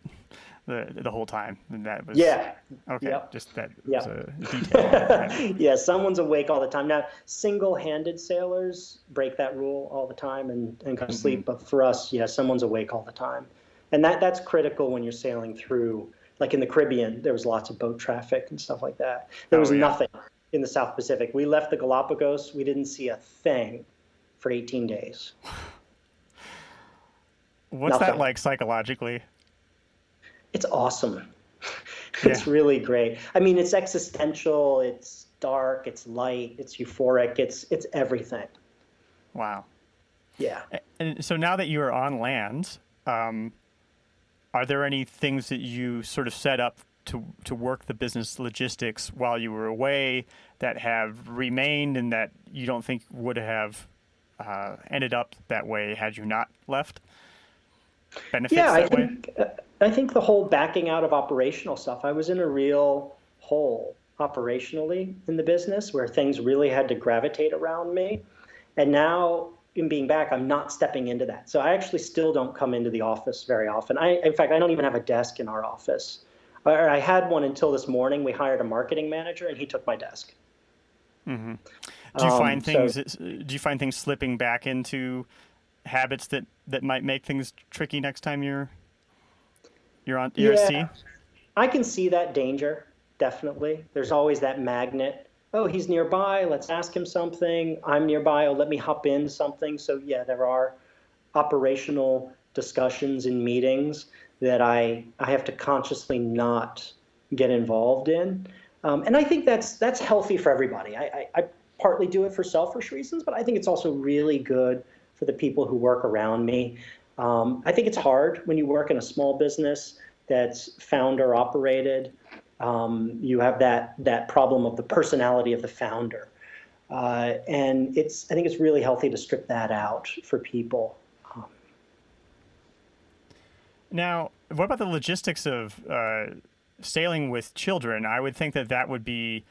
the whole time, and that was okay. Yep. Just that was a detail. Yeah, someone's awake all the time. Now, single-handed sailors break that rule all the time and go to sleep, but for us, someone's awake all the time, and that's critical when you're sailing through. Like in the Caribbean, there was lots of boat traffic and stuff like that. There was nothing in the South Pacific. We left the Galapagos. We didn't see a thing for 18 days. What's that like psychologically? It's awesome. It's really great. I mean, it's existential, it's dark, it's light, it's euphoric, it's everything. Wow. Yeah. And so now that you are on land, are there any things that you sort of set up to work the business logistics while you were away that have remained and that you don't think would have ended up that way had you not left? Benefits that way? I think the whole backing out of operational stuff, I was in a real hole operationally in the business where things really had to gravitate around me. And now in being back, I'm not stepping into that. So I actually still don't come into the office very often. In fact, I don't even have a desk in our office. I had one until this morning. We hired a marketing manager and he took my desk. Mm-hmm. Do you find things slipping back into habits that might make things tricky next time you're at sea? I can see that danger, definitely. There's always that magnet. Oh, he's nearby, let's ask him something. I'm nearby, let me hop in something. So there are operational discussions in meetings that I have to consciously not get involved in. And I think that's healthy for everybody. I partly do it for selfish reasons, but I think it's also really good for the people who work around me. I think it's hard when you work in a small business that's founder operated You have that problem of the personality of the founder. And I think it's really healthy to strip that out for people. Now, what about the logistics of sailing with children? I would think that that would be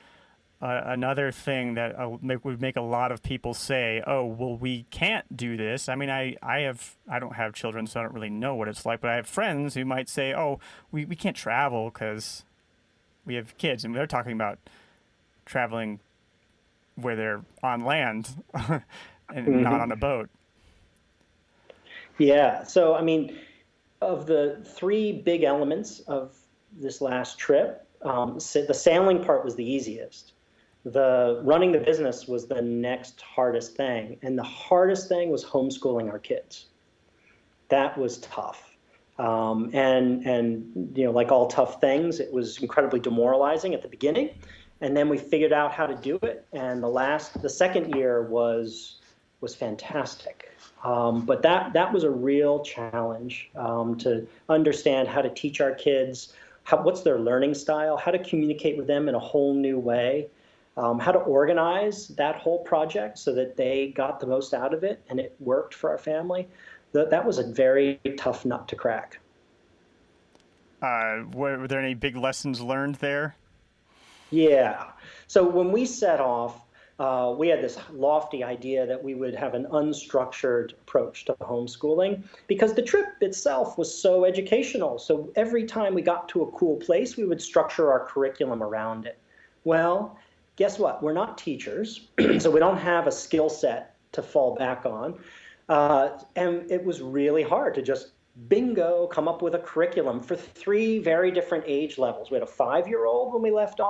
another thing that would make a lot of people say, "Oh, well, we can't do this." I mean, I don't have children, so I don't really know what it's like. But I have friends who might say, "Oh, we can't travel because we have kids," and they're talking about traveling where they're on land and not on a boat. Yeah. So, I mean, of the three big elements of this last trip, the sailing part was the easiest. The running the business was the next hardest thing. And the hardest thing was homeschooling our kids. That was tough. And like all tough things, it was incredibly demoralizing at the beginning. And then we figured out how to do it. And the second year was fantastic. But that was a real challenge, to understand how to teach our kids what's their learning style, how to communicate with them in a whole new way, how to organize that whole project so that they got the most out of it and it worked for our family. That was a very tough nut to crack. Were there any big lessons learned there? Yeah. So when we set off, we had this lofty idea that we would have an unstructured approach to homeschooling because the trip itself was so educational. So every time we got to a cool place, we would structure our curriculum around it. Well, guess what? We're not teachers, so we don't have a skill set to fall back on. And it was really hard to just bingo come up with a curriculum for three very different age levels. We had a 5-year-old when we left.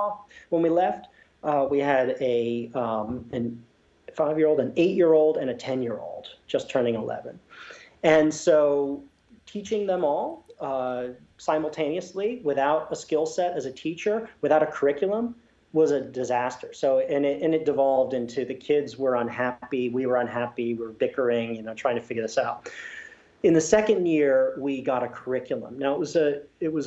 We had a 5-year-old, an 8-year-old, and a 10-year-old just turning 11. And so teaching them all simultaneously without a skill set as a teacher, without a curriculum, was a disaster. So, and it devolved into the kids were unhappy, we were unhappy, we were bickering, trying to figure this out. In the second year, we got a curriculum. Now it was a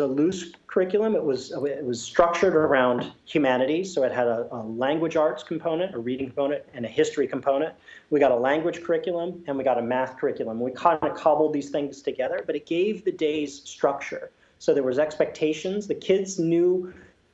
loose curriculum. It was structured around humanities, so it had a language arts component, a reading component, and a history component. We got a language curriculum and we got a math curriculum. We kind of cobbled these things together, but it gave the days structure. So there was expectations. The kids knew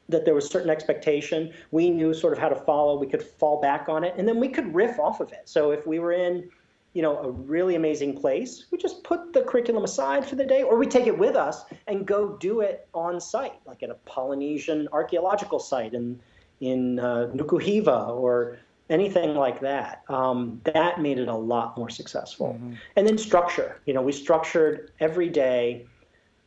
that there was certain expectation. We knew sort of how to follow. We could fall back on it, and then we could riff off of it. So if we were in a really amazing place, we just put the curriculum aside for the day, or we take it with us and go do it on site, like at a Polynesian archaeological site in Nukuhiva or anything like that. That made it a lot more successful. Mm-hmm. And then structure. We structured every day.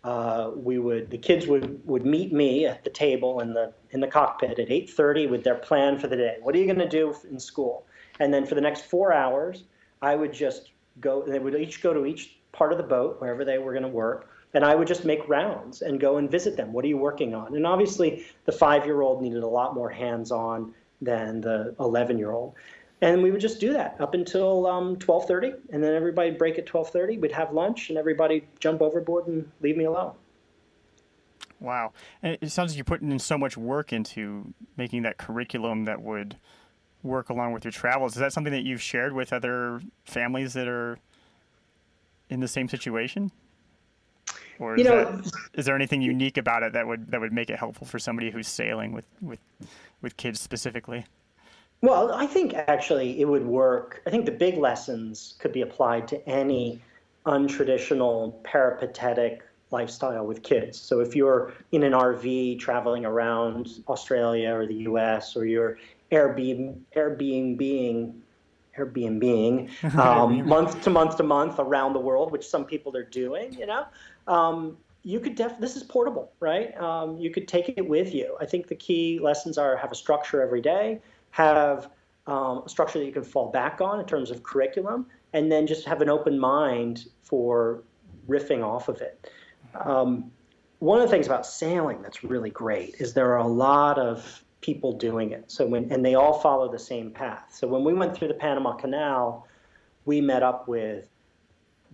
The kids would meet me at the table in the cockpit at 8:30 with their plan for the day. What are you going to do in school? And then for the next 4 hours, I would just go, they would each go to each part of the boat, wherever they were going to work, and I would just make rounds and go and visit them. What are you working on? And obviously, the 5-year-old needed a lot more hands-on than the 11-year-old. And we would just do that up until 12:30, and then everybody would break at 12:30. We'd have lunch, and everybody jump overboard and leave me alone. Wow. And it sounds like you're putting in so much work into making that curriculum that would work along with your travels. Is that something that you've shared with other families that are in the same situation? Or is there anything unique about it that would make it helpful for somebody who's sailing with kids specifically? Well, I think actually it would work. I think the big lessons could be applied to any untraditional peripatetic lifestyle with kids. So if you're in an RV traveling around Australia or the US, or you're Airbnb-ing month to month around the world, which some people are doing, you could this is portable, right? You could take it with you. I think the key lessons are have a structure every day, have a structure that you can fall back on in terms of curriculum, and then just have an open mind for riffing off of it. One of the things about sailing that's really great is there are a lot of people doing it. And they all follow the same path. So when we went through the Panama Canal, we met up with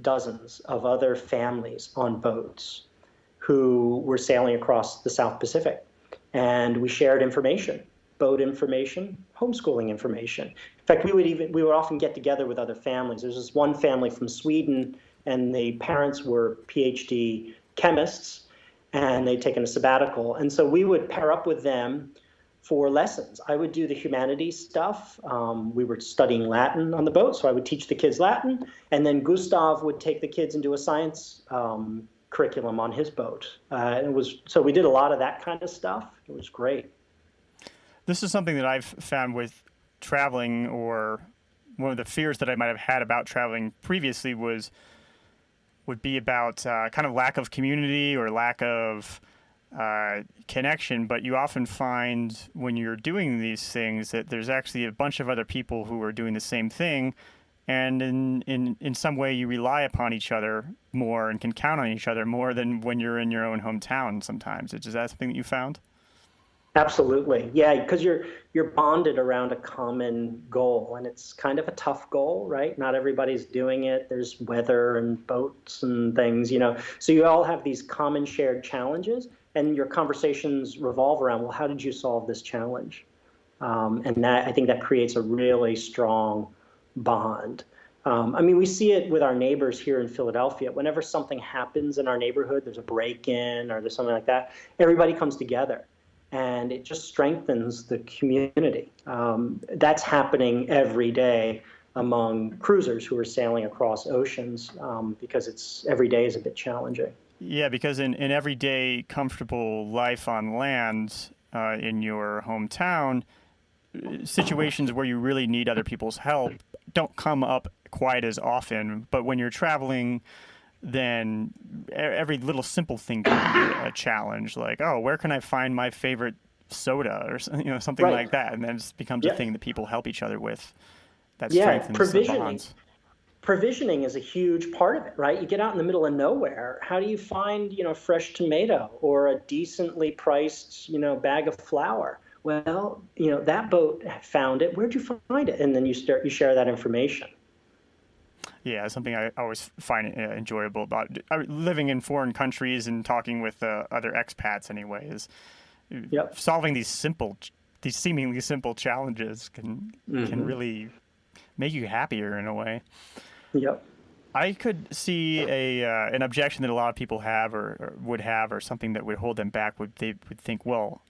dozens of other families on boats who were sailing across the South Pacific. and we shared information, boat information, homeschooling information. In fact, we would often get together with other families. There's this one family from Sweden, and the parents were PhD chemists, and they'd taken a sabbatical. And so we would pair up with them for lessons. I would do the humanities stuff. We were studying Latin on the boat, so I would teach the kids Latin, and then Gustav would take the kids and do a science curriculum on his boat. So we did a lot of that kind of stuff. It was great. This is something that I've found with traveling, or one of the fears that I might have had about traveling previously would be about kind of lack of community or lack of connection. But you often find when you're doing these things that there's actually a bunch of other people who are doing the same thing, and in some way you rely upon each other more and can count on each other more than when you're in your own hometown sometimes. Is that something that you found? Absolutely. Yeah, because you're bonded around a common goal, and it's kind of a tough goal, right? Not everybody's doing it. There's weather and boats and things, So you all have these common shared challenges, and your conversations revolve around, well, how did you solve this challenge? And I think that creates a really strong bond. We see it with our neighbors here in Philadelphia. Whenever something happens in our neighborhood, there's a break-in or there's something like that, everybody comes together. And it just strengthens the community. That's happening every day among cruisers who are sailing across oceans, because every day is a bit challenging. Yeah, because in everyday comfortable life on land in your hometown, situations where you really need other people's help don't come up quite as often. But when you're traveling, then every little simple thing can be a challenge. Like, oh, where can I find my favorite soda, or something like that, and then it becomes a thing that people help each other with. That strengthens the bonds. Provisioning is a huge part of it, right? You get out in the middle of nowhere. How do you find, fresh tomato or a decently priced, bag of flour? Well, that boat found it. Where'd you find it? And then you share that information. Yeah, something I always find enjoyable about living in foreign countries and talking with other expats anyway is solving these seemingly simple challenges can really make you happier in a way. Yep. I could see an objection that a lot of people have or would have, or something that would hold them back. They would think, well,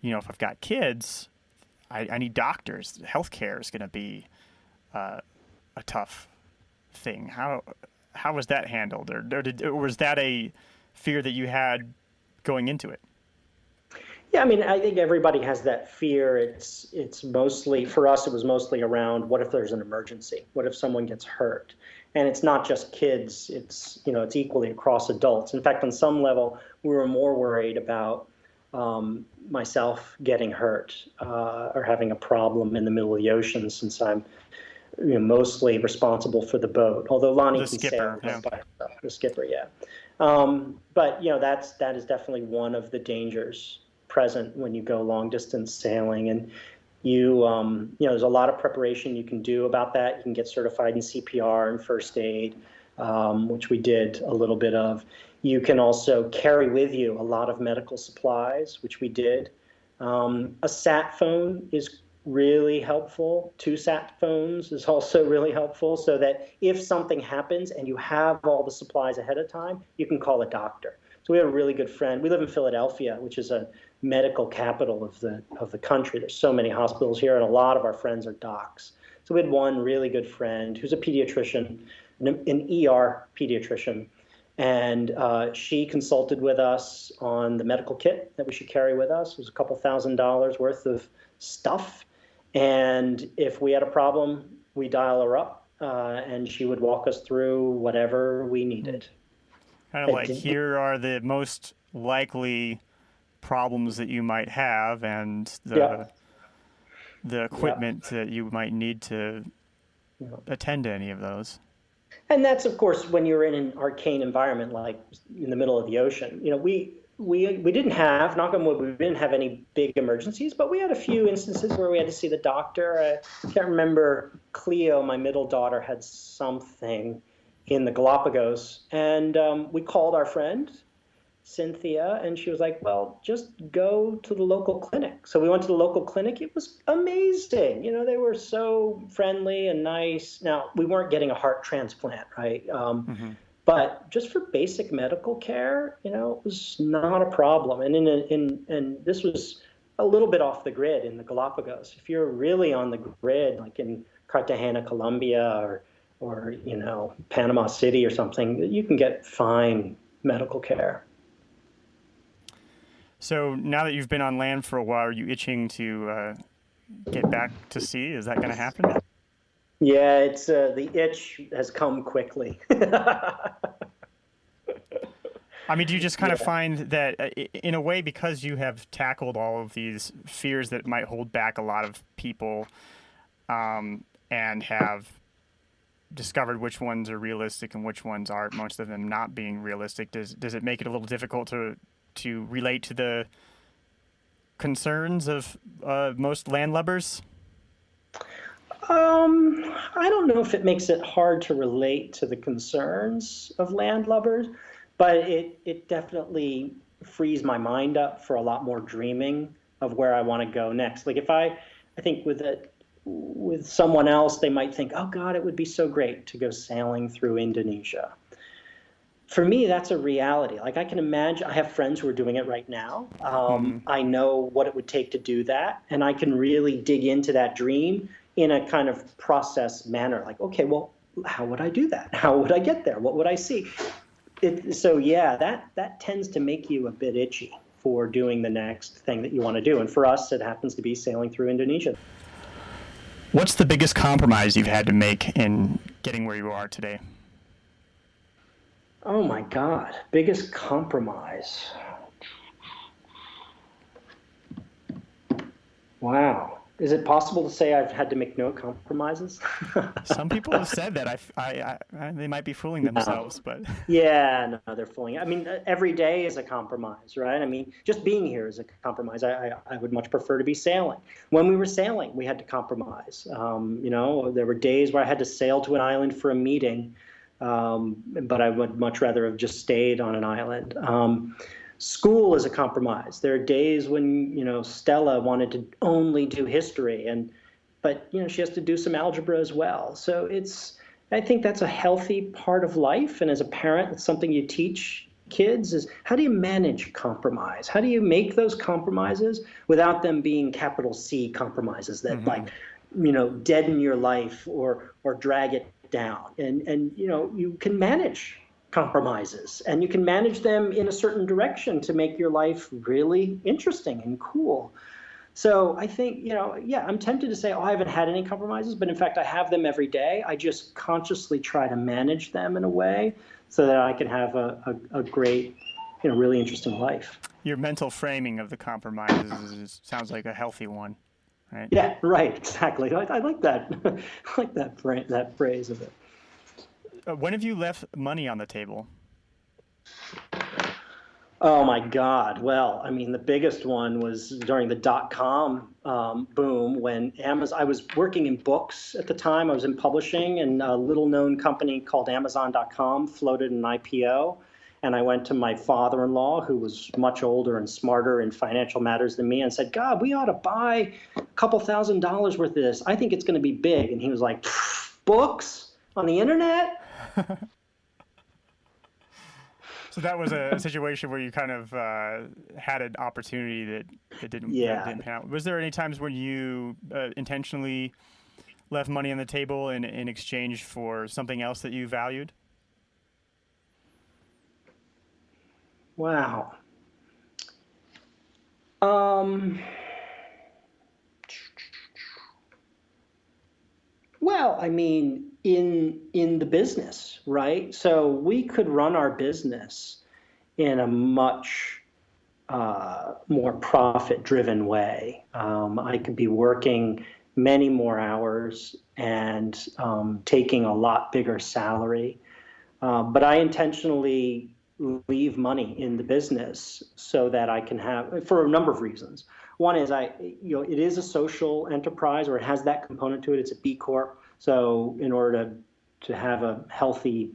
if I've got kids, I need doctors. Healthcare is going to be a tough thing. How was that handled, or was that a fear that you had going into it? Yeah, I think everybody has that fear. It's mostly, for us, it was mostly around, what if there's an emergency? What if someone gets hurt? And it's not just kids, it's equally across adults. In fact, on some level, we were more worried about myself getting hurt or having a problem in the middle of the ocean, since I'm mostly responsible for the boat. Although Lonnie can sail by herself, the skipper, yeah. But that is definitely one of the dangers present when you go long distance sailing, and there's a lot of preparation you can do about that. You can get certified in CPR and first aid, which we did a little bit of. You can also carry with you a lot of medical supplies, which we did. A sat phone is really helpful. 2 sat phones is also really helpful, so that if something happens and you have all the supplies ahead of time, you can call a doctor. So we have a really good friend. We live in Philadelphia, which is a medical capital of the country. There's so many hospitals here, and a lot of our friends are docs. So we had one really good friend who's a pediatrician, an ER pediatrician, and she consulted with us on the medical kit that we should carry with us. It was a couple $1,000s worth of stuff, and if we had a problem, we dial her up, and she would walk us through whatever we needed. Kind of like, here are the most likely problems that you might have, and the equipment that you might need to attend to any of those. And that's, of course, when you're in an arcane environment like in the middle of the ocean. We didn't have, knock on wood, we didn't have any big emergencies, but we had a few instances where we had to see the doctor. I can't remember, Cleo, my middle daughter, had something in the Galapagos, and we called our friend, Cynthia, and she was like, well, just go to the local clinic. So we went to the local clinic. It was amazing. They were so friendly and nice. Now, we weren't getting a heart transplant, right? Hmm. But just for basic medical care, it was not a problem. And this was a little bit off the grid in the Galapagos. If you're really on the grid, like in Cartagena, Colombia, or Panama City or something, you can get fine medical care. So now that you've been on land for a while, are you itching to get back to sea? Is that going to happen? Yeah, it's the itch has come quickly. I mean, do you just kind of Yeah. find that, in a way, because you have tackled all of these fears that might hold back a lot of people, and have discovered which ones are realistic and which ones aren't, most of them not being realistic, does it make it a little difficult to relate to the concerns of most landlubbers? I don't know if it makes it hard to relate to the concerns of landlubbers, but it definitely frees my mind up for a lot more dreaming of where I want to go next. Like if I think with someone else, they might think, oh God, it would be so great to go sailing through Indonesia. For me, that's a reality. Like I can imagine, I have friends who are doing it right now. Hmm. I know what it would take to do that, and I can really dig into that dream in a kind of process manner. Like, okay, well, how would I do that? How would I get there? What would I see? So yeah, that tends to make you a bit itchy for doing the next thing that you want to do. And for us, it happens to be sailing through Indonesia. What's the biggest compromise you've had to make in getting where you are today? Oh my God, biggest compromise. Wow. Is it possible to say I've had to make no compromises? Some people have said that. They might be fooling No. themselves, but Yeah, no, they're fooling. I mean, every day is a compromise, right? I mean, just being here is a compromise. I would much prefer to be sailing. When we were sailing, we had to compromise. There were days where I had to sail to an island for a meeting, but I would much rather have just stayed on an island. School is a compromise. There are days when, Stella wanted to only do history, but she has to do some algebra as well. So I think that's a healthy part of life. And as a parent, it's something you teach kids is how do you manage compromise? How do you make those compromises without them being capital C compromises that hmm. deaden your life or drag it down. And you can manage compromises and you can manage them in a certain direction to make your life really interesting and cool. So I think, yeah, I'm tempted to say, oh, I haven't had any compromises, but in fact, I have them every day. I just consciously try to manage them in a way so that I can have a great, really interesting life. Your mental framing of the compromises sounds like a healthy one, right? Yeah, right, exactly. I like that. I like that phrase of it. When have you left money on the table? Oh my God. Well, I mean, the biggest one was during the dot-com boom when Amazon, I was working in books at the time. I was in publishing, and a little known company called Amazon.com floated an IPO. And I went to my father-in-law, who was much older and smarter in financial matters than me, and said, God, we ought to buy a couple $1,000s worth of this. I think it's going to be big. And he was like, books on the internet? So that was a situation where you kind of had an opportunity that Yeah. didn't pan out. Was there any times when you intentionally left money on the table in exchange for something else that you valued? Wow. Um, well, I mean, in the business, right? So we could run our business in a much more profit-driven way. I could be working many more hours and taking a lot bigger salary. But I intentionally leave money in the business so that I can have, for a number of reasons. One is it is a social enterprise, or it has that component to it. It's a B Corp. So in order to have a healthy,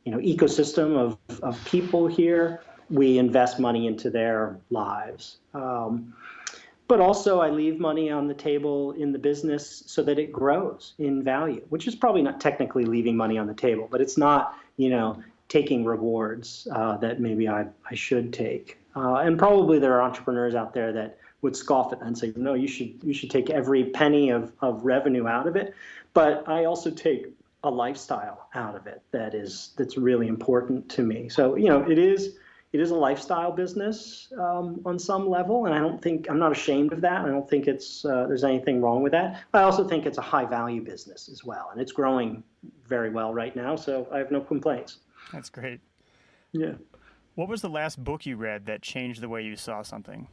ecosystem of people here, we invest money into their lives. But also I leave money on the table in the business so that it grows in value, which is probably not technically leaving money on the table, but it's not, taking rewards that maybe I should take. And probably there are entrepreneurs out there that would scoff at that and say, no, you should take every penny of revenue out of it. But I also take a lifestyle out of it that's really important to me. So, it is a lifestyle business on some level, and I'm not ashamed of that. I don't think there's anything wrong with that. I also think it's a high value business as well, and it's growing very well right now, so I have no complaints. That's great. Yeah. What was the last book you read that changed the way you saw something?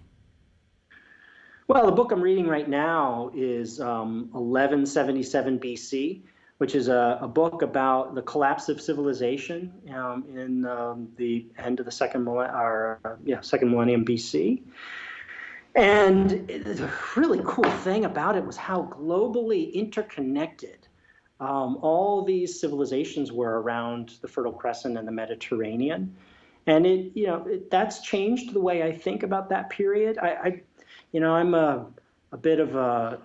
Well, the book I'm reading right now is 1177 BC, which is a book about the collapse of civilization in the end of the second millennium BC. And the really cool thing about it was how globally interconnected all these civilizations were around the Fertile Crescent and the Mediterranean. And that's changed the way I think about that period. I'm a bit of a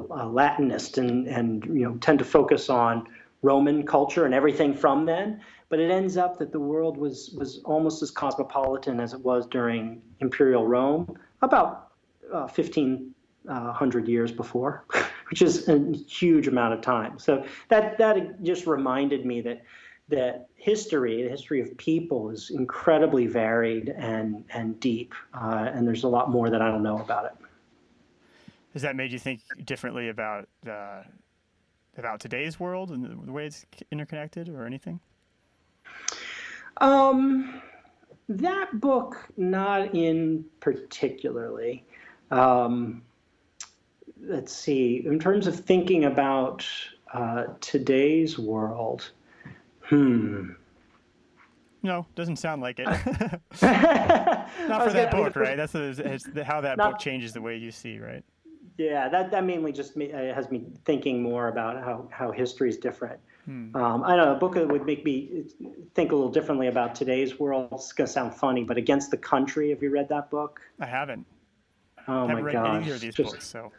Latinist and tend to focus on Roman culture and everything from then. But it ends up that the world was almost as cosmopolitan as it was during Imperial Rome, about 1,500 years before, which is a huge amount of time. So that just reminded me that the history of people is incredibly varied and deep, and there's a lot more that I don't know about it. Has that made you think differently about today's world and the way it's interconnected, or anything? That book, not in particularly. Let's see. In terms of thinking about today's world, No, doesn't sound like it. Not for that book, right? That's how that book changes the way you see, right? Yeah, that mainly just has me thinking more about how history is different. I don't know, a book that would make me think a little differently about today's world. It's going to sound funny, but Against the Country, have you read that book? I haven't. Oh, haven't my read gosh. either of these books, so.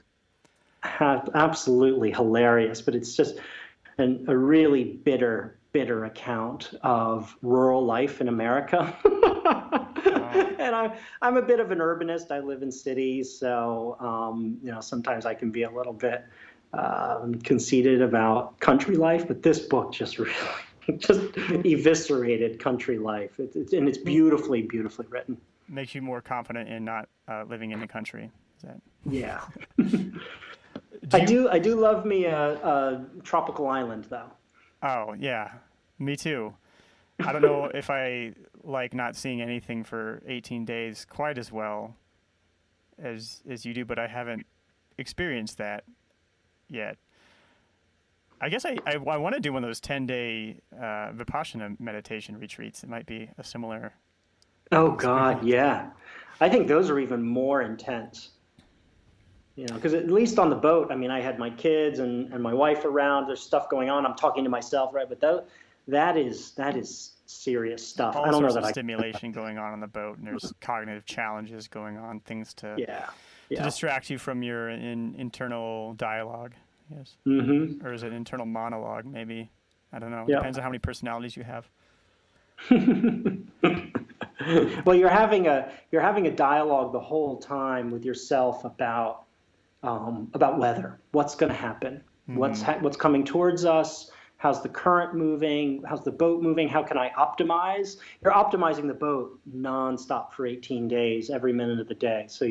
Absolutely hilarious, but it's just a really bitter account of rural life in America. And I'm a bit of an urbanist. I live in cities, so sometimes I can be a little bit conceited about country life. But this book just really eviscerated country life, and it's beautifully written. Makes you more confident in not living in the country. Is that? Yeah. I do love me a tropical island, though. Oh yeah, me too. I don't know if I like not seeing anything for 18 days quite as well as you do, but I haven't experienced that yet. I guess I want to do one of those 10-day Vipassana meditation retreats. It might be a similar. Oh God, yeah. I think those are even more intense. Because at least on the boat, I mean, I had my kids and my wife around. There's stuff going on. I'm talking to myself, right? But that is serious stuff. All I don't know sorts that of stimulation going on the boat, and there's cognitive challenges going on, things to distract you from your internal dialogue. Yes. Mm-hmm. Or is it internal monologue? Maybe. I don't know. It depends on how many personalities you have. Well, you're having a dialogue the whole time with yourself about weather. What's going to happen? Mm-hmm. What's coming towards us? How's the current moving? How's the boat moving? How can I optimize? You're optimizing the boat nonstop for 18 days, every minute of the day. So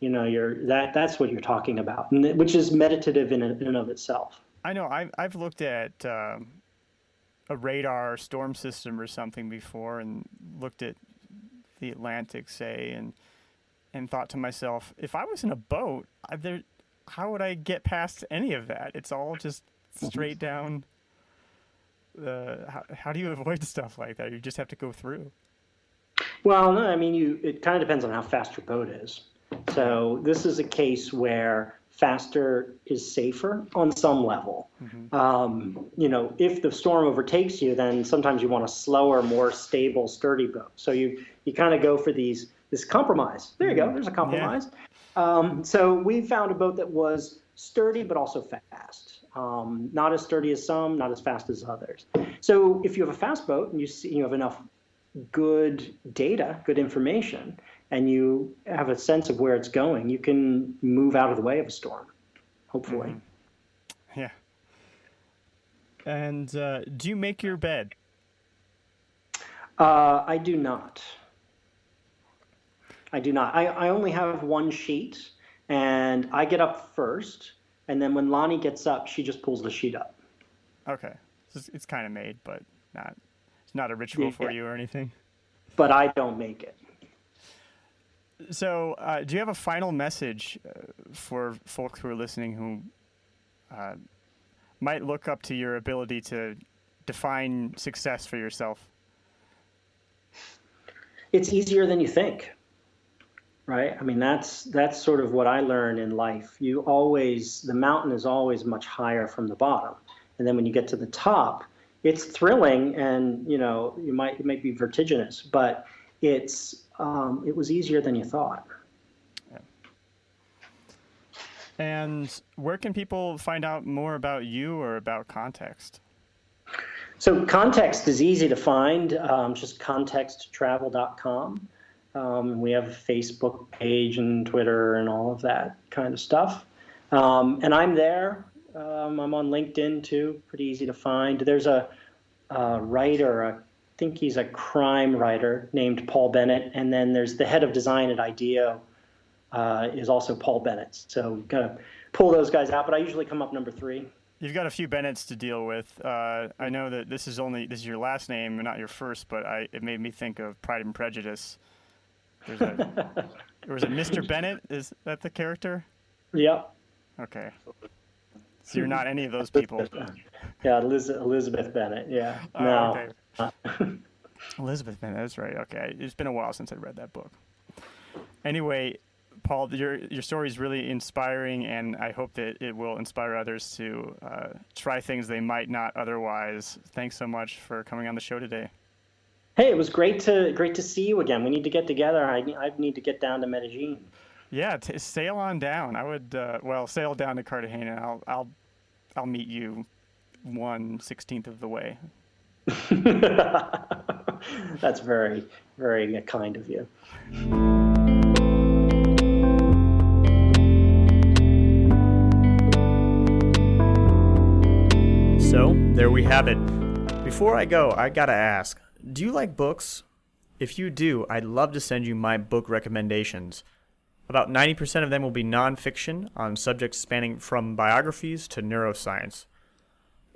that's what you're talking about, which is meditative in and of itself. I know. I've looked at a radar storm system or something before, and looked at the Atlantic, say, and thought to myself, if I was in a boat, how would I get past any of that? It's all just straight down. How do you avoid stuff like that? You just have to go through. Well, no, I mean, it kind of depends on how fast your boat is. So this is a case where faster is safer on some level. If the storm overtakes you, then sometimes you want a slower, more stable, sturdy boat. So you kind of go for this compromise. There you go. There's a compromise. Yeah. So we found a boat that was sturdy but also fast. Not as sturdy as some, not as fast as others. So if you have a fast boat and you have enough good data, good information, and you have a sense of where it's going, you can move out of the way of a storm, hopefully. Yeah. And do you make your bed? I do not. I only have one sheet, and I get up first, and then when Lonnie gets up, she just pulls the sheet up. Okay. So it's kind of made, but it's not a ritual for you or anything? But I don't make it. So, do you have a final message for folks who are listening who might look up to your ability to define success for yourself? It's easier than you think, right? I mean, that's sort of what I learned in life. The mountain is always much higher from the bottom, and then when you get to the top, it's thrilling, and it might be vertiginous, but it was easier than you thought. Yeah. And where can people find out more about you or about Context? So Context is easy to find, just contexttravel.com. We have a Facebook page and Twitter and all of that kind of stuff. And I'm there. I'm on LinkedIn too, pretty easy to find. There's a writer, I think he's a crime writer named Paul Bennett, and then there's the head of design at IDEO is also Paul Bennett. So gotta pull those guys out, but I usually come up number 3. You've got a few Bennetts to deal with. I know that this is your last name, not your first, but it made me think of Pride and Prejudice. There was a Mr. Bennett. Is that the character? Yep. Okay. So you're not any of those people. Yeah, Elizabeth Bennett. Yeah. Oh, no. Okay. Elizabeth Bennett. That's right. Okay. It's been a while since I read that book. Anyway, Paul, your story is really inspiring, and I hope that it will inspire others to try things they might not otherwise. Thanks so much for coming on the show today. Hey, it was great to see you again. We need to get together. I need to get down to Medellin. Yeah, sail on down. I would sail down to Cartagena. I'll meet you 1/16 of the way. That's very, very kind of you. So, there we have it. Before I go, I gotta ask, do you like books? If you do, I'd love to send you my book recommendations. About 90% of them will be nonfiction on subjects spanning from biographies to neuroscience.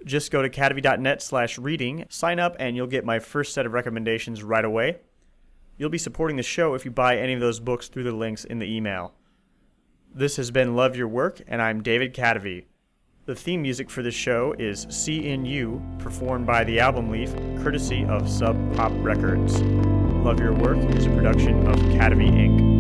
Just go to cadavy.net/reading, sign up, and you'll get my first set of recommendations right away. You'll be supporting the show if you buy any of those books through the links in the email. This has been Love Your Work, and I'm David Cadavy. The theme music for this show is See in You, performed by The Album Leaf, courtesy of Sub Pop Records. Love Your Work is a production of Cadavy Inc.